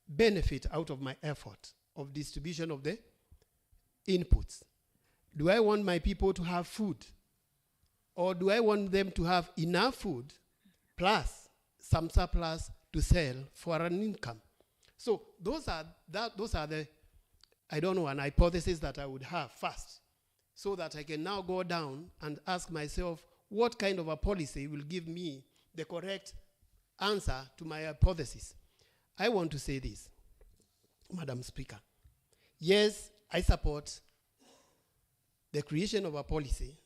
S12: benefit out of my effort of distribution of the inputs? Do I want my people to have food? Or do I want them to have enough food plus some surplus to sell for an income? So those are the, I don't know, an hypothesis that I would have first, so that I can now go down and ask myself what kind of a policy will give me the correct answer to my hypothesis. I want to say this, Madam Speaker. Yes, I support the creation of a policy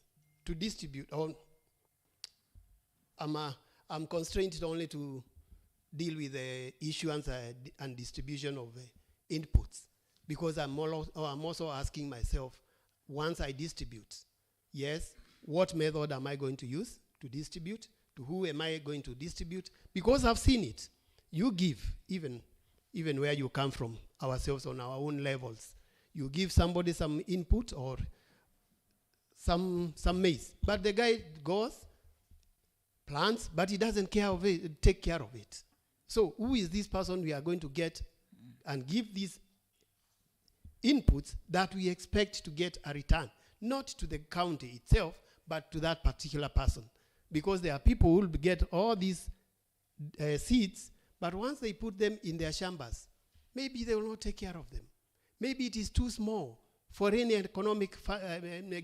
S12: to distribute. I'm constrained only to deal with the issuance and distribution of inputs, because I'm also asking myself, once I distribute, yes, what method am I going to use to distribute? To who am I going to distribute? Because I've seen it. You give, even where you come from, ourselves on our own levels. You give somebody some input or some maize, but the guy goes, plants, but he doesn't take care of it. So who is this person we are going to get and give these inputs that we expect to get a return? Not to the county itself, but to that particular person. Because there are people who will get all these seeds, but once they put them in their chambers, maybe they will not take care of them. Maybe it is too small for any economic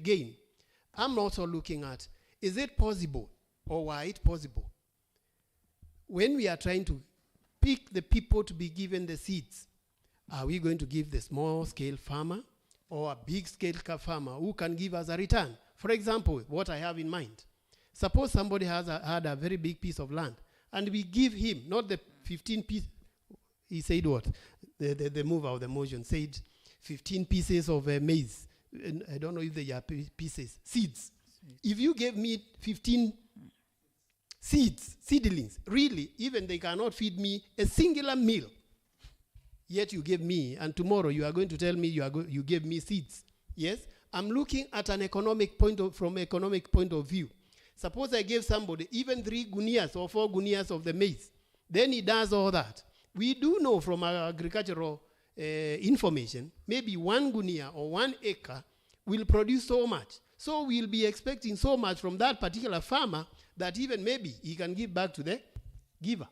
S12: gain. I'm also looking at, is it possible, or why it possible, when we are trying to pick the people to be given the seeds, are we going to give the small-scale farmer or a big-scale farmer who can give us a return? For example, what I have in mind, suppose somebody had a very big piece of land, and we give him, not the 15 pieces, he said what? The mover of the motion said 15 pieces of maize. I don't know if they are pieces, seeds. If you gave me 15 seedlings, really, even they cannot feed me a singular meal. Yet you gave me, and tomorrow you are going to tell me you gave me seeds. Yes? I'm looking at an from economic point of view. Suppose I gave somebody even 3 gunias or 4 gunias of the maize. Then he does all that. We do know from our agricultural information, maybe 1 gunia or 1 acre will produce so much. So we'll be expecting so much from that particular farmer, that even maybe he can give back to the giver.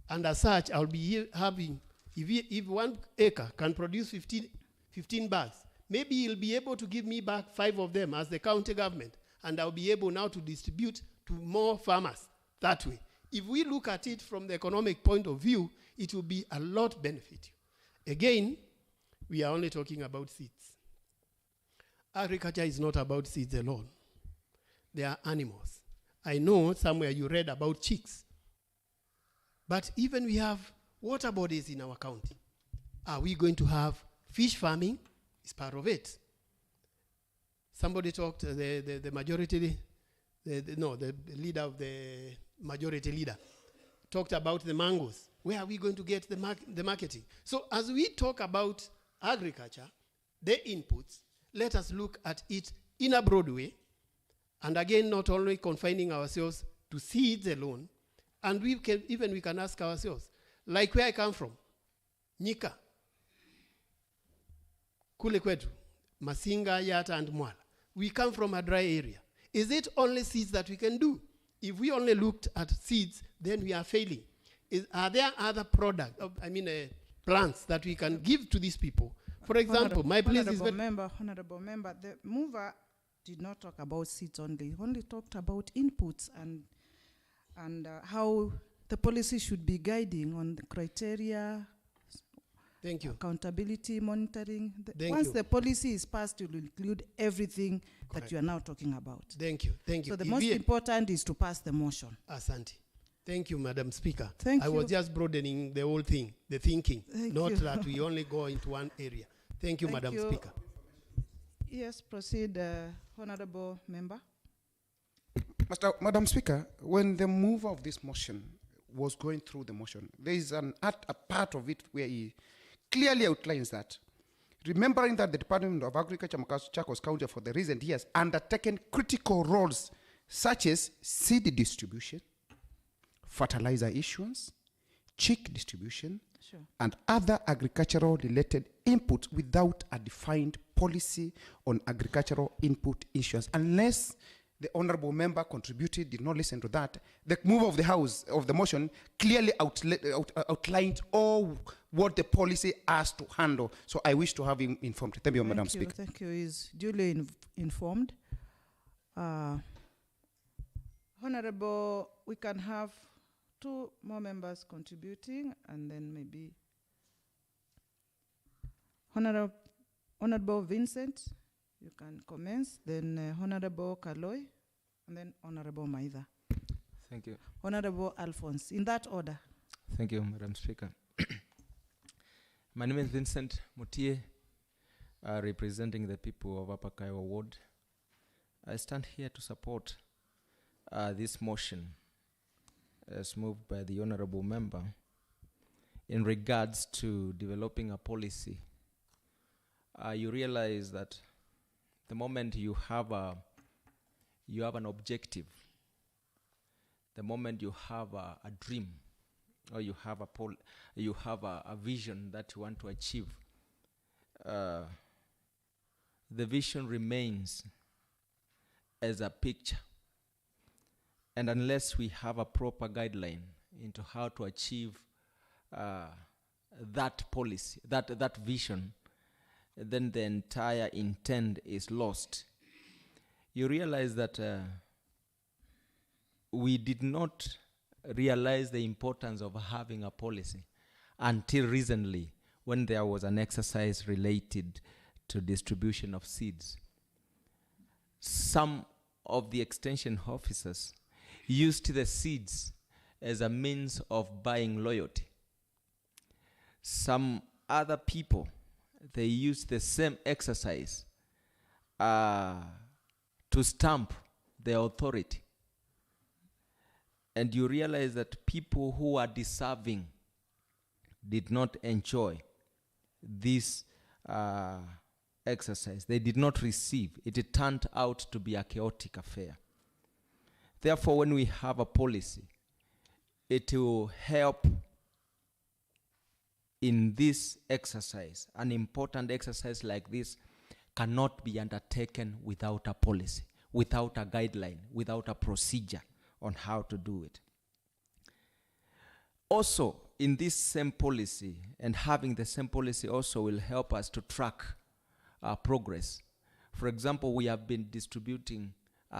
S12: And as such, I'll be having, if 1 acre can produce 15 bags, maybe he'll be able to give me back 5 of them as the county government, and I'll be able now to distribute to more farmers that way. If we look at it from the economic point of view, it will be a lot benefit. Again, we are only talking about seeds. Agriculture is not about seeds alone. There are animals. I know somewhere you read about chicks. But even we have water bodies in our county. Are we going to have fish farming? It's part of it. Somebody talked, the majority, the leader of the majority leader, talked about the mangoes. Where are we going to get the marketing? So as we talk about agriculture, the inputs, let us look at it in a broad way. And again, not only confining ourselves to seeds alone, and we can ask ourselves, like where I come from, Nyika, kule kwetu, Masinga, Yata, and Mwala. We come from a dry area. Is it only seeds that we can do? If we only looked at seeds, then we are failing. Are there other products, plants that we can give to these people? For example, my place is...
S2: Honorable member, the mover did not talk about seeds only. He only talked about inputs and how the policy should be guiding on the criteria.
S12: Thank you.
S2: Accountability, monitoring.
S12: Once
S2: the policy is passed, it will include everything that you are now talking about.
S12: Thank you. Thank you.
S2: So the most important is to pass the motion.
S12: Asante. Thank you, Madam Speaker.
S2: I
S12: was just broadening the whole thing, the thinking, not
S2: you.
S12: that we only go into one area. Thank you, Madam Speaker.
S2: Yes, proceed, Honorable Member.
S10: Madam Speaker, when the mover of this motion was going through the motion, there is a part of it where he clearly outlines that, remembering that the Department of Agriculture, Machakos County, for the recent years, undertaken critical roles such as seed distribution, fertilizer issuance, chick distribution, and other agricultural-related inputs without a defined policy on agricultural input issuance. Unless the honorable member contributed, did not listen to that, the move of the House, of the motion, clearly outlined all what the policy has to handle. So I wish to have him informed. Thank you, Madam Speaker.
S2: Thank you. He's duly informed. Honorable, we can have 2 more members contributing, and then maybe Honorable Vincent, you can commence, then Honorable Kaloi, and then Honorable Maida.
S13: Thank you.
S2: Honorable Alphonse, in that order.
S13: Thank you, Madam Speaker. My name is Vincent Mutie, representing the people of Upper Kiowa Ward. I stand here to support this motion as moved by the honorable member in regards to developing a policy. You realize that the moment you have an objective, the moment you have a dream, or you have a vision that you want to achieve, the vision remains as a picture. And unless we have a proper guideline into how to achieve that policy, that vision, then the entire intent is lost. You realize that we did not realize the importance of having a policy until recently, when there was an exercise related to distribution of seeds. Some of the extension officers used the seeds as a means of buying loyalty. Some other people, they used the same exercise to stamp their authority. And you realize that people who are deserving did not enjoy this exercise. They did not receive. It turned out to be a chaotic affair. Therefore, when we have a policy, it will help in this exercise. An important exercise like this cannot be undertaken without a policy. without a guideline, without a procedure on how to do it. Also, in this same policy, and having the same policy also will help us to track our progress. For example, we have been distributing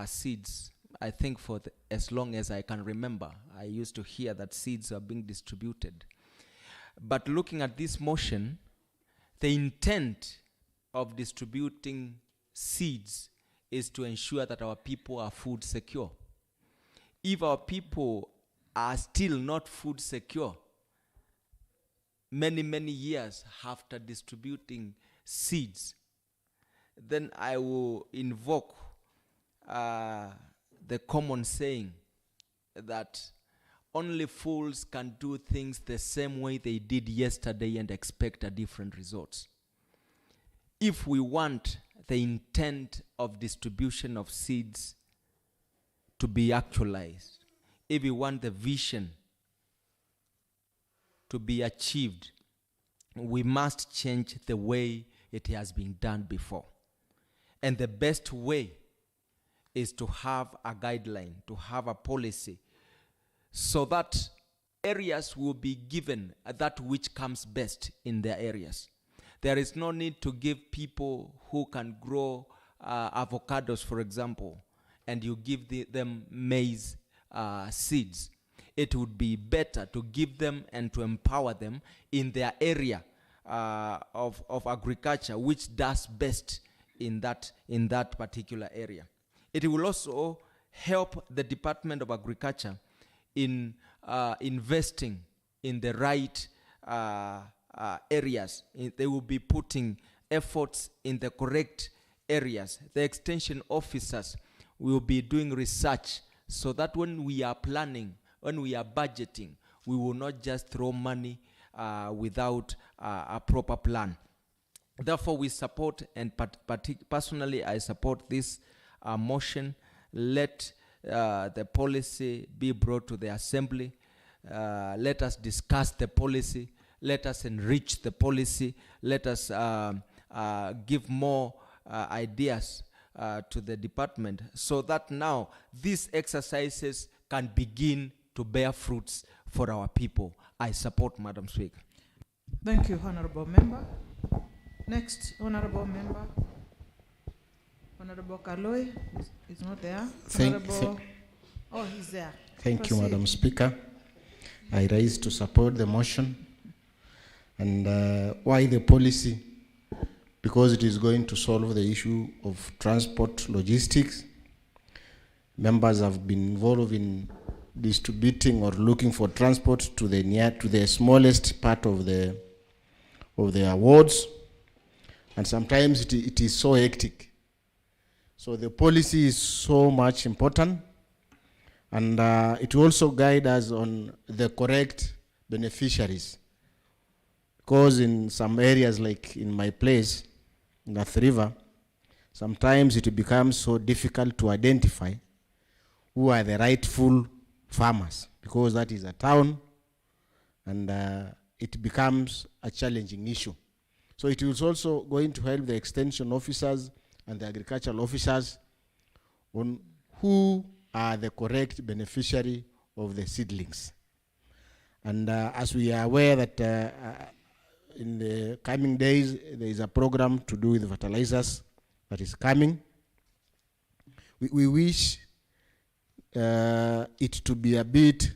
S13: seeds, I think for as long as I can remember. I used to hear that seeds are being distributed. But looking at this motion, the intent of distributing seeds is to ensure that our people are food secure. If our people are still not food secure, many, many years after distributing seeds, then I will invoke the common saying that only fools can do things the same way they did yesterday and expect a different result. If we want the intent of distribution of seeds to be actualized, if we want the vision to be achieved, we must change the way it has been done before. And the best way is to have a guideline, to have a policy, so that areas will be given that which comes best in their areas. There is no need to give people who can grow avocados, for example, and you give them maize seeds. It would be better to give them and to empower them in their area of agriculture, which does best in that particular area. It will also help the Department of Agriculture in investing in the right areas. They will be putting efforts in the correct areas. The extension officers will be doing research so that when we are planning, when we are budgeting, we will not just throw money without a proper plan. Therefore, we support, and personally, I support this motion. Let the policy be brought to the assembly. Let us discuss the policy. Let us enrich the policy. Let us give more ideas to the department, so that now these exercises can begin to bear fruits for our people. I support, Madam Speaker.
S2: Thank you, Honorable Member. Next, Honorable Member. Honorable Kaloi is not there. Oh, he's there.
S6: Thank you, Madam Speaker. I rise to support the motion. And why the policy? Because it is going to solve the issue of transport logistics. Members have been involved in distributing or looking for transport to the smallest part of the wards, and sometimes it is so hectic. So the policy is so much important, and it will also guide us on the correct beneficiaries. Because in some areas, like in my place, in the River, sometimes it becomes so difficult to identify who are the rightful farmers, because that is a town, and it becomes a challenging issue. So it is also going to help the extension officers and the agricultural officers on who are the correct beneficiary of the seedlings. And as we are aware that in the coming days, there is a program to do with fertilizers that is coming. We wish it to be a bit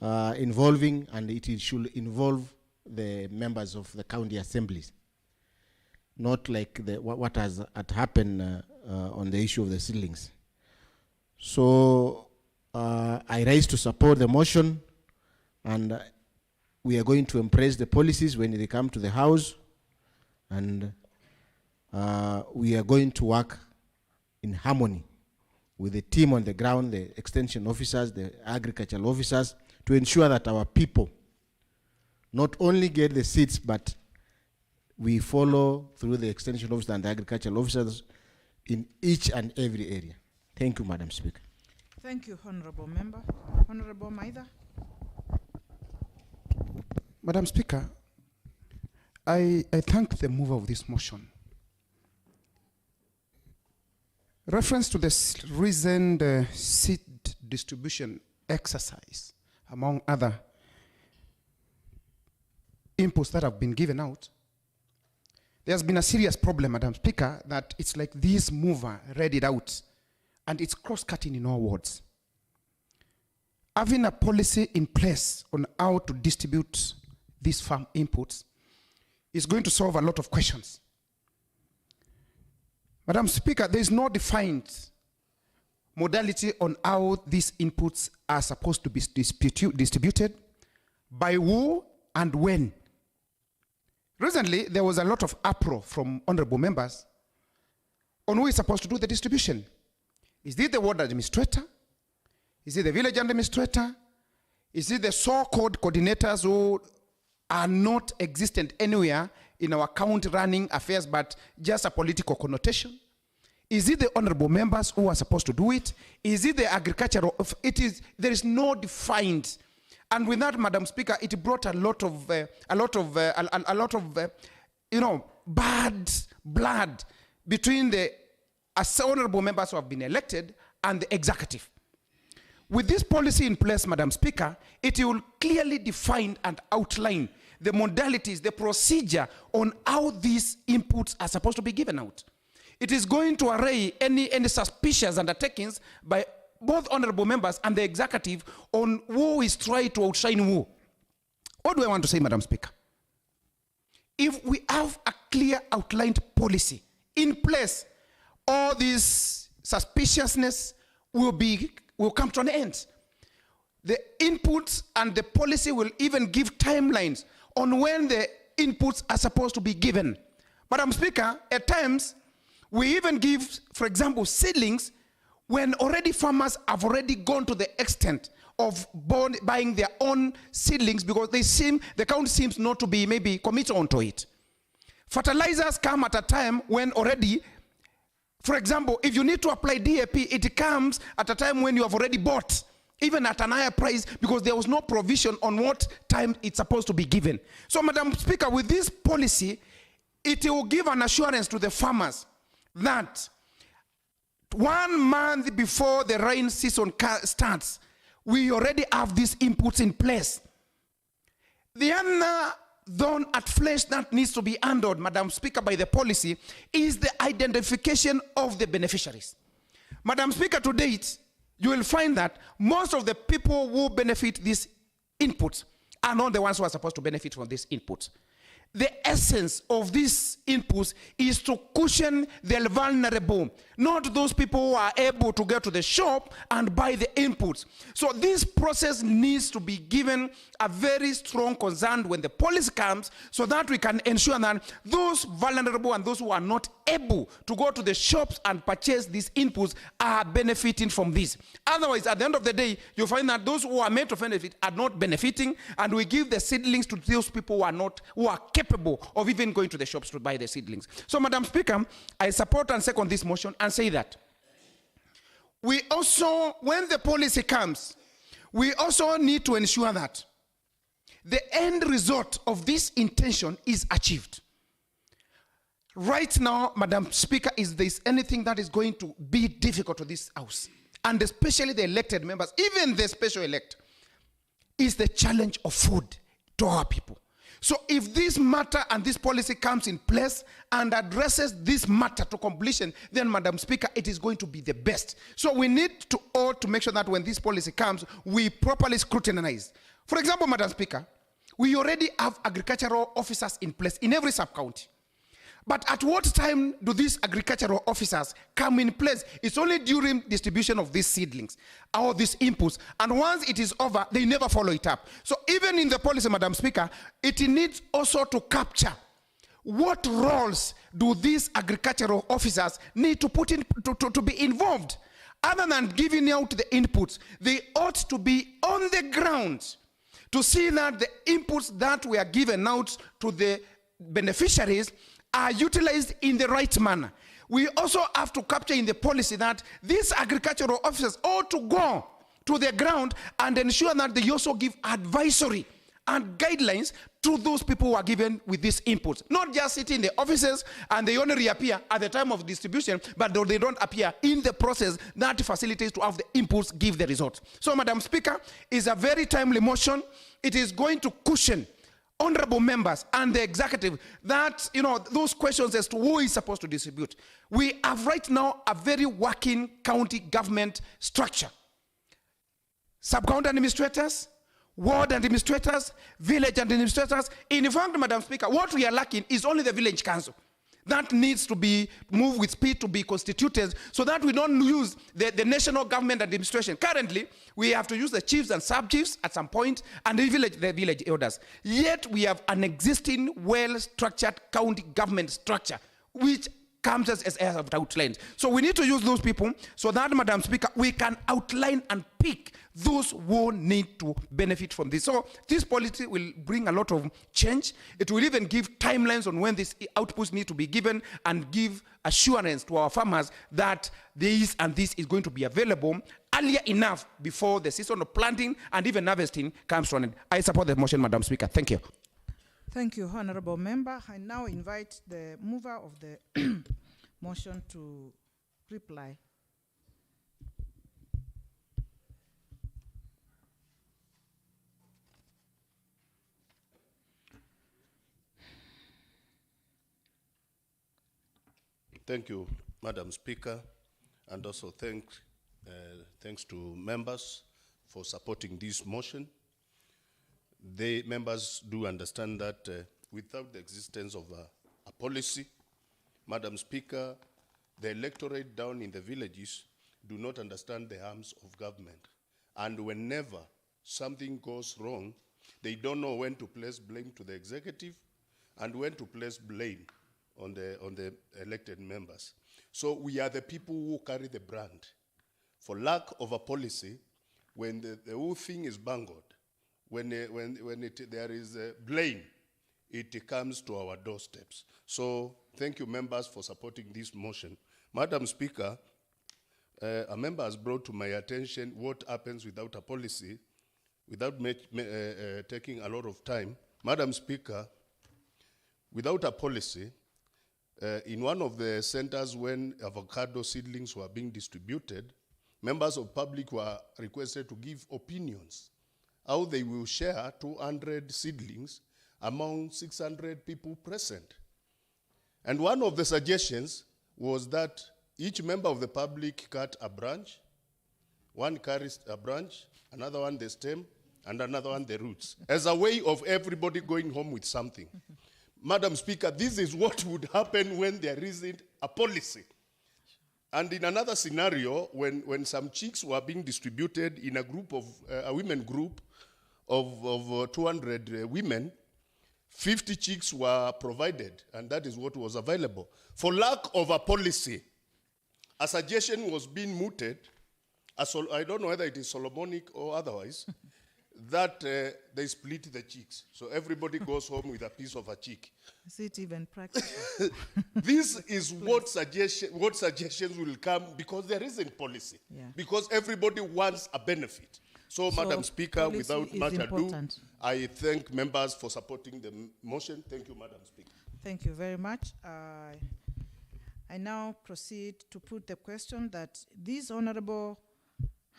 S6: involving, and it should involve the members of the county assemblies, not like what has happened on the issue of the seedlings. So I rise to support the motion, and we are going to embrace the policies when they come to the House, and we are going to work in harmony with the team on the ground, the extension officers, the agricultural officers, to ensure that our people not only get the seeds, but we follow through the extension officers and the agricultural officers in each and every area. Thank you, Madam Speaker.
S2: Thank you, Honorable Member. Honorable Maida.
S10: Madam Speaker, I thank the mover of this motion. Reference to this recent seed distribution exercise, among other inputs that have been given out, there's been a serious problem, Madam Speaker, that it's like this mover read it out, and it's cross-cutting in all wards. Having a policy in place on how to distribute these farm inputs is going to solve a lot of questions. Madam Speaker, there is no defined modality on how these inputs are supposed to be distributed, by who and when. Recently, there was a lot of uproar from honorable members on who is supposed to do the distribution. Is it the ward administrator? Is it the village administrator? Is it the so-called coordinators who are not existent anywhere in our county running affairs, but just a political connotation? Is it the honorable members who are supposed to do it? Is it the agricultural? There is no defined. And with that, Madam Speaker, it brought a lot of bad blood between the honorable members who have been elected and the executive. With this policy in place, Madam Speaker, it will clearly define and outline the modalities, the procedure on how these inputs are supposed to be given out. It is going to array any suspicious undertakings by both honorable members and the executive on who is trying to outshine who. What do I want to say, Madam Speaker? If we have a clear outlined policy in place, all this suspiciousness will come to an end. The inputs and the policy will even give timelines on when the inputs are supposed to be given. Madam Speaker, at times, we even give, for example, seedlings when already farmers have already gone to the extent of buying their own seedlings because the county seems not to be maybe committed onto it. Fertilizers come at a time when already, for example, if you need to apply DAP, it comes at a time when you have already bought, even at an higher price, because there was no provision on what time it's supposed to be given. So, Madam Speaker, with this policy, it will give an assurance to the farmers that 1 month before the rain season starts, we already have these inputs in place. The other thorn at flesh that needs to be handled, Madam Speaker, by the policy is the identification of the beneficiaries. Madam Speaker, to date, you will find that most of the people who benefit these inputs are not the ones who are supposed to benefit from these inputs. The essence of these inputs is to cushion the vulnerable, not those people who are able to get to the shop and buy the inputs. So this process needs to be given a very strong concern when the policy comes, so that we can ensure that those vulnerable and those who are not able to go to the shops and purchase these inputs are benefiting from this. Otherwise, at the end of the day, you find that those who are meant to benefit are not benefiting, and we give the seedlings to those people who are capable of even going to the shops to buy the seedlings. So, Madam Speaker, I support and second this motion and say that we also, when the policy comes, we also need to ensure that the end result of this intention is achieved. Right now, Madam Speaker, is there anything that is going to be difficult to this House, and especially the elected members, even the special elect, is the challenge of food to our people. So if this matter and this policy comes in place and addresses this matter to completion, then, Madam Speaker, it is going to be the best. So we need to all to make sure that when this policy comes, we properly scrutinize. For example, Madam Speaker, we already have agricultural officers in place in every sub-county. But at what time do these agricultural officers come in place? It's only during distribution of these seedlings or these inputs. And once it is over, they never follow it up. So even in the policy, Madam Speaker, it needs also to capture what roles do these agricultural officers need to put in to be involved. Other than giving out the inputs, they ought to be on the ground to see that the inputs that were given out to the beneficiaries are utilized in the right manner. We also have to capture in the policy that these agricultural officers ought to go to the ground and ensure that they also give advisory and guidelines to those people who are given with these inputs. Not just sit in the offices and they only reappear at the time of distribution, but they don't appear in the process that facilitates to have the inputs give the results. So, Madam Speaker, is a very timely motion. It is going to cushion honorable members and the executive that, those questions as to who is supposed to distribute. We have right now a very working county government structure. Sub-county administrators, ward administrators, village administrators. In fact, Madam Speaker, what we are lacking is only the village council. That needs to be moved with speed to be constituted so that we don't use the national government administration. Currently, we have to use the chiefs and sub-chiefs at some point and the village elders. Yet, we have an existing well-structured county government structure, which comes as I have outlined. So we need to use those people so that, Madam Speaker, we can outline and pick those who need to benefit from this. So this policy will bring a lot of change. It will even give timelines on when these outputs need to be given and give assurance to our farmers that this and this is going to be available earlier enough before the season of planting and even harvesting comes to an end. I support the motion, Madam Speaker. Thank you.
S2: Thank you, Honorable Member. I now invite the mover of the motion to reply.
S8: Thank you, Madam Speaker, and also thanks to members for supporting this motion. The members do understand that without the existence of a policy, Madam Speaker, the electorate down in the villages do not understand the arms of government. And whenever something goes wrong, they don't know when to place blame to the executive and when to place blame on the elected members. So we are the people who carry the brand. For lack of a policy, when the whole thing is bungled, when there is blame, it comes to our doorsteps. So thank you, members, for supporting this motion. Madam Speaker, a member has brought to my attention what happens without a policy, without taking a lot of time. Madam Speaker, without a policy, in one of the centers when avocado seedlings were being distributed, members of public were requested to give opinions how they will share 200 seedlings among 600 people present. And one of the suggestions was that each member of the public cut a branch. One carries a branch, another one the stem, and another one the roots, as a way of everybody going home with something. Madam Speaker, this is what would happen when there isn't a policy. And in another scenario, when some chicks were being distributed in a group of, a women group of 200 women, 50 chicks were provided, and that is what was available. For lack of a policy, a suggestion was being mooted, I don't know whether it is Solomonic or otherwise, that they split the chicks. So everybody goes home with a piece of a chick.
S2: Is it even practical?
S8: This is what suggestions will come because there isn't policy.
S2: Yeah.
S8: Because everybody wants a benefit. So Madam Speaker, without much ado, I thank members for supporting the motion. Thank you, Madam Speaker.
S2: Thank you very much. I now proceed to put the question that this Honorable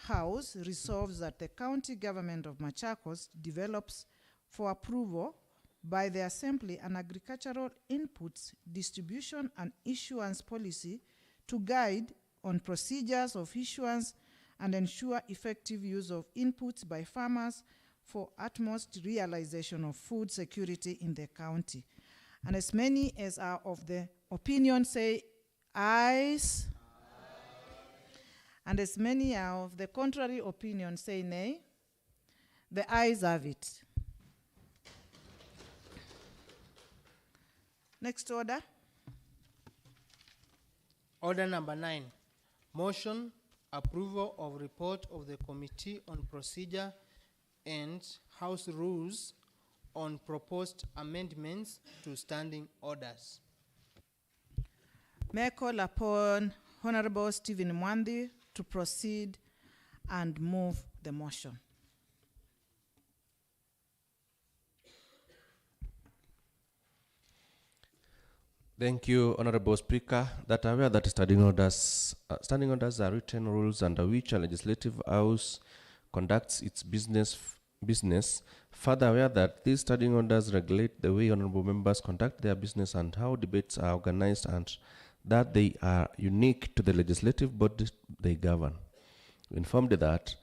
S2: House resolves that the county government of Machakos develops for approval by the Assembly an agricultural inputs distribution and issuance policy to guide on procedures of issuance and ensure effective use of inputs by farmers for utmost realization of food security in the county. And as many as are of the opinion say ayes, and as many are of the contrary opinion say nay, the ayes have it. Next order.
S3: Order number 9, motion approval of report of the Committee on Procedure and House Rules on proposed amendments to standing orders.
S2: May I call upon Honorable Stephen Mwandi to proceed and move the motion.
S5: Thank you, Honorable Speaker. That aware that standing orders are written rules under which a legislative house conducts its business. Further aware that these standing orders regulate the way honorable members conduct their business and how debates are organized, and that they are unique to the legislative body they govern. Informed that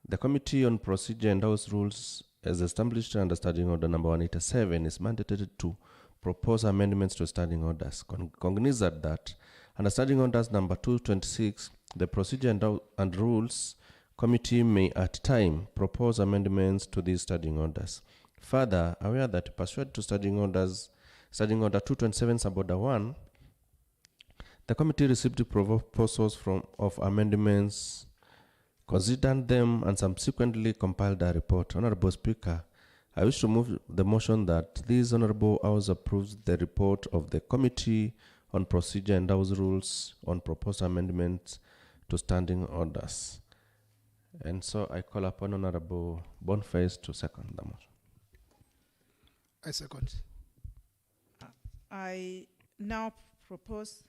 S5: the Committee on Procedure and House Rules, as established under Standing Order number 187, is mandated to propose amendments to standing orders. Cognizant that under Standing Orders number 226, the Procedure and Rules Committee may at time propose amendments to these standing orders. Further, aware that pursuant to Standing Order 227 Suborder 1, the committee received proposals of amendments, considered them, and subsequently compiled a report. Honorable Speaker, I wish to move the motion that this Honorable House approves the report of the Committee on Procedure and House Rules on proposed amendments to standing orders. And so I call upon Honorable Boniface to second the motion.
S10: I second.
S2: I now propose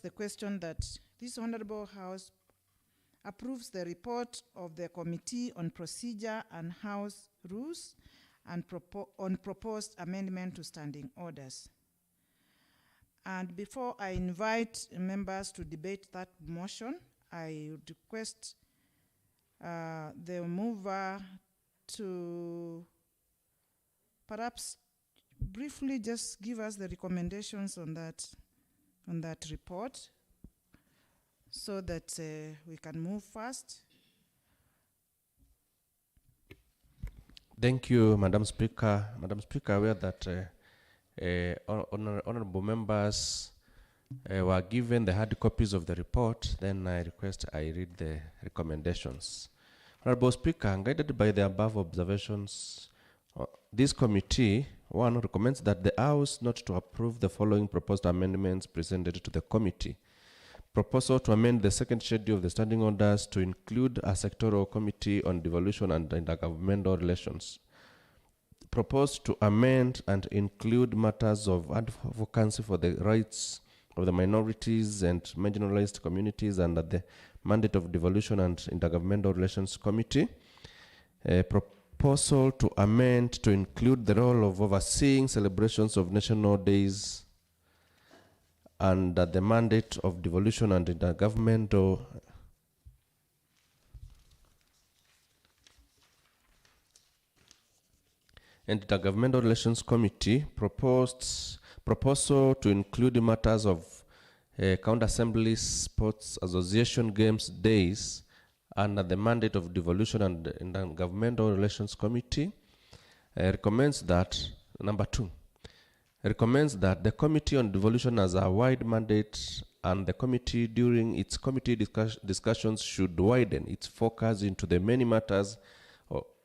S2: the question that this Honorable House approves the report of the Committee on Procedure and House Rules and on proposed amendment to standing orders. And before I invite members to debate that motion, I would request the mover to perhaps briefly just give us the recommendations on that report, so that we can move fast.
S5: Thank you, Madam Speaker. Madam Speaker, aware that honorable members were given the hard copies of the report, then I request I read the recommendations. Honorable Speaker, guided by the above observations, this committee, 1, recommends that the House not to approve the following proposed amendments presented to the committee. Proposal to amend the second schedule of the standing orders to include a sectoral committee on devolution and intergovernmental relations. Proposed to amend and include matters of advocacy for the rights of the minorities and marginalized communities under the mandate of devolution and intergovernmental relations committee. A proposal to amend to include the role of overseeing celebrations of national days under the mandate of devolution and intergovernmental relations committee. Proposal to include matters of county assemblies, sports association games days under the mandate of devolution and intergovernmental relations committee. Recommends that number 2 recommends that the Committee on Devolution has a wide mandate, and the committee during its committee discussions should widen its focus into the many matters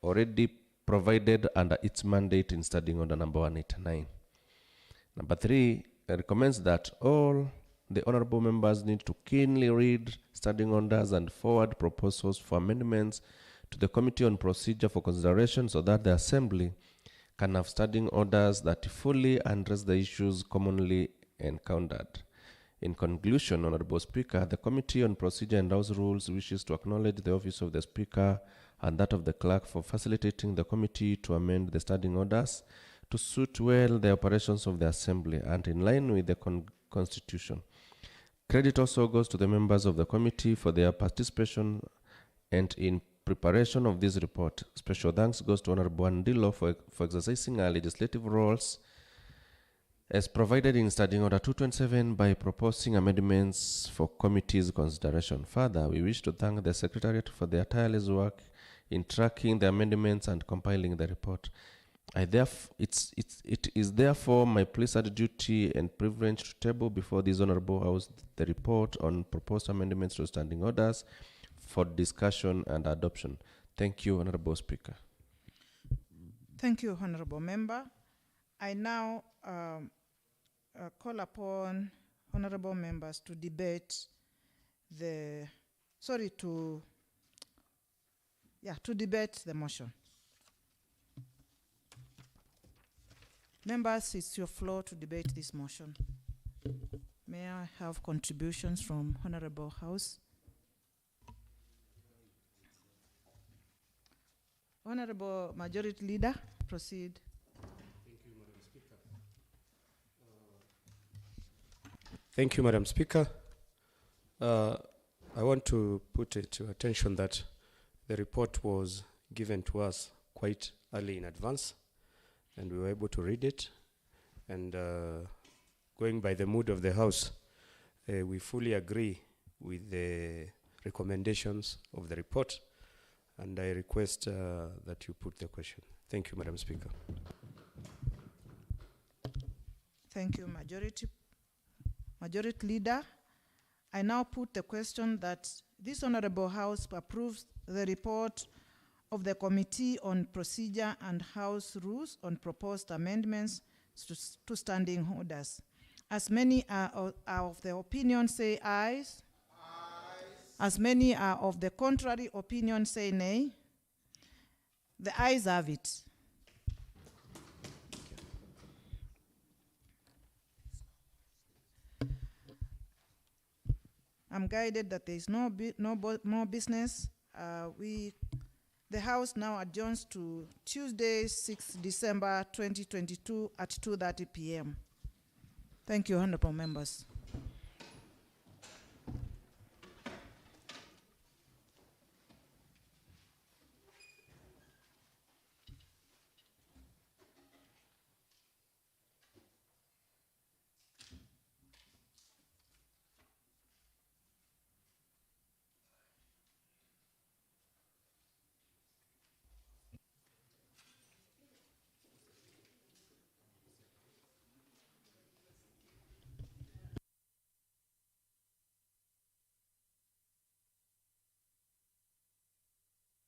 S5: already provided under its mandate in Standing Order number 189. Number 3 recommends that all the honorable members need to keenly read standing orders and forward proposals for amendments to the Committee on Procedure for consideration, so that the Assembly can have standing orders that fully address the issues commonly encountered. In conclusion, Honorable Speaker, the Committee on Procedure and House Rules wishes to acknowledge the office of the Speaker and that of the Clerk for facilitating the committee to amend the standing orders to suit well the operations of the Assembly and in line with the Constitution. Credit also goes to the members of the committee for their participation and in preparation of this report. Special thanks goes to Honorable Andilo for exercising our legislative roles as provided in Standing Order 227 by proposing amendments for committee's consideration. Further, we wish to thank the Secretariat for their tireless work in tracking the amendments and compiling the report. It is therefore my pleasant duty and privilege to table before this Honorable House the report on proposed amendments to standing orders for discussion and adoption. Thank you, Honorable Speaker.
S2: Thank you, Honorable Member. I now call upon Honorable Members to debate to debate the motion. Members, it's your floor to debate this motion. May I have contributions from Honorable House? Honorable Majority Leader, proceed.
S4: Thank you, Madam Speaker. I want to put it to attention that the report was given to us quite early in advance, and we were able to read it. And going by the mood of the House, we fully agree with the recommendations of the report, and I request that you put the question. Thank you, Madam Speaker.
S2: Thank you, Majority Leader. I now put the question that this Honorable House approves the report of the Committee on Procedure and House Rules on proposed amendments to standing orders. As many are of the opinion, say aye. As many are of the contrary opinion, say nay. The ayes have it. I'm guided that there is no more business. The House now adjourns to Tuesday, 6 December 2022 at 2:30 p.m. Thank you, honorable members.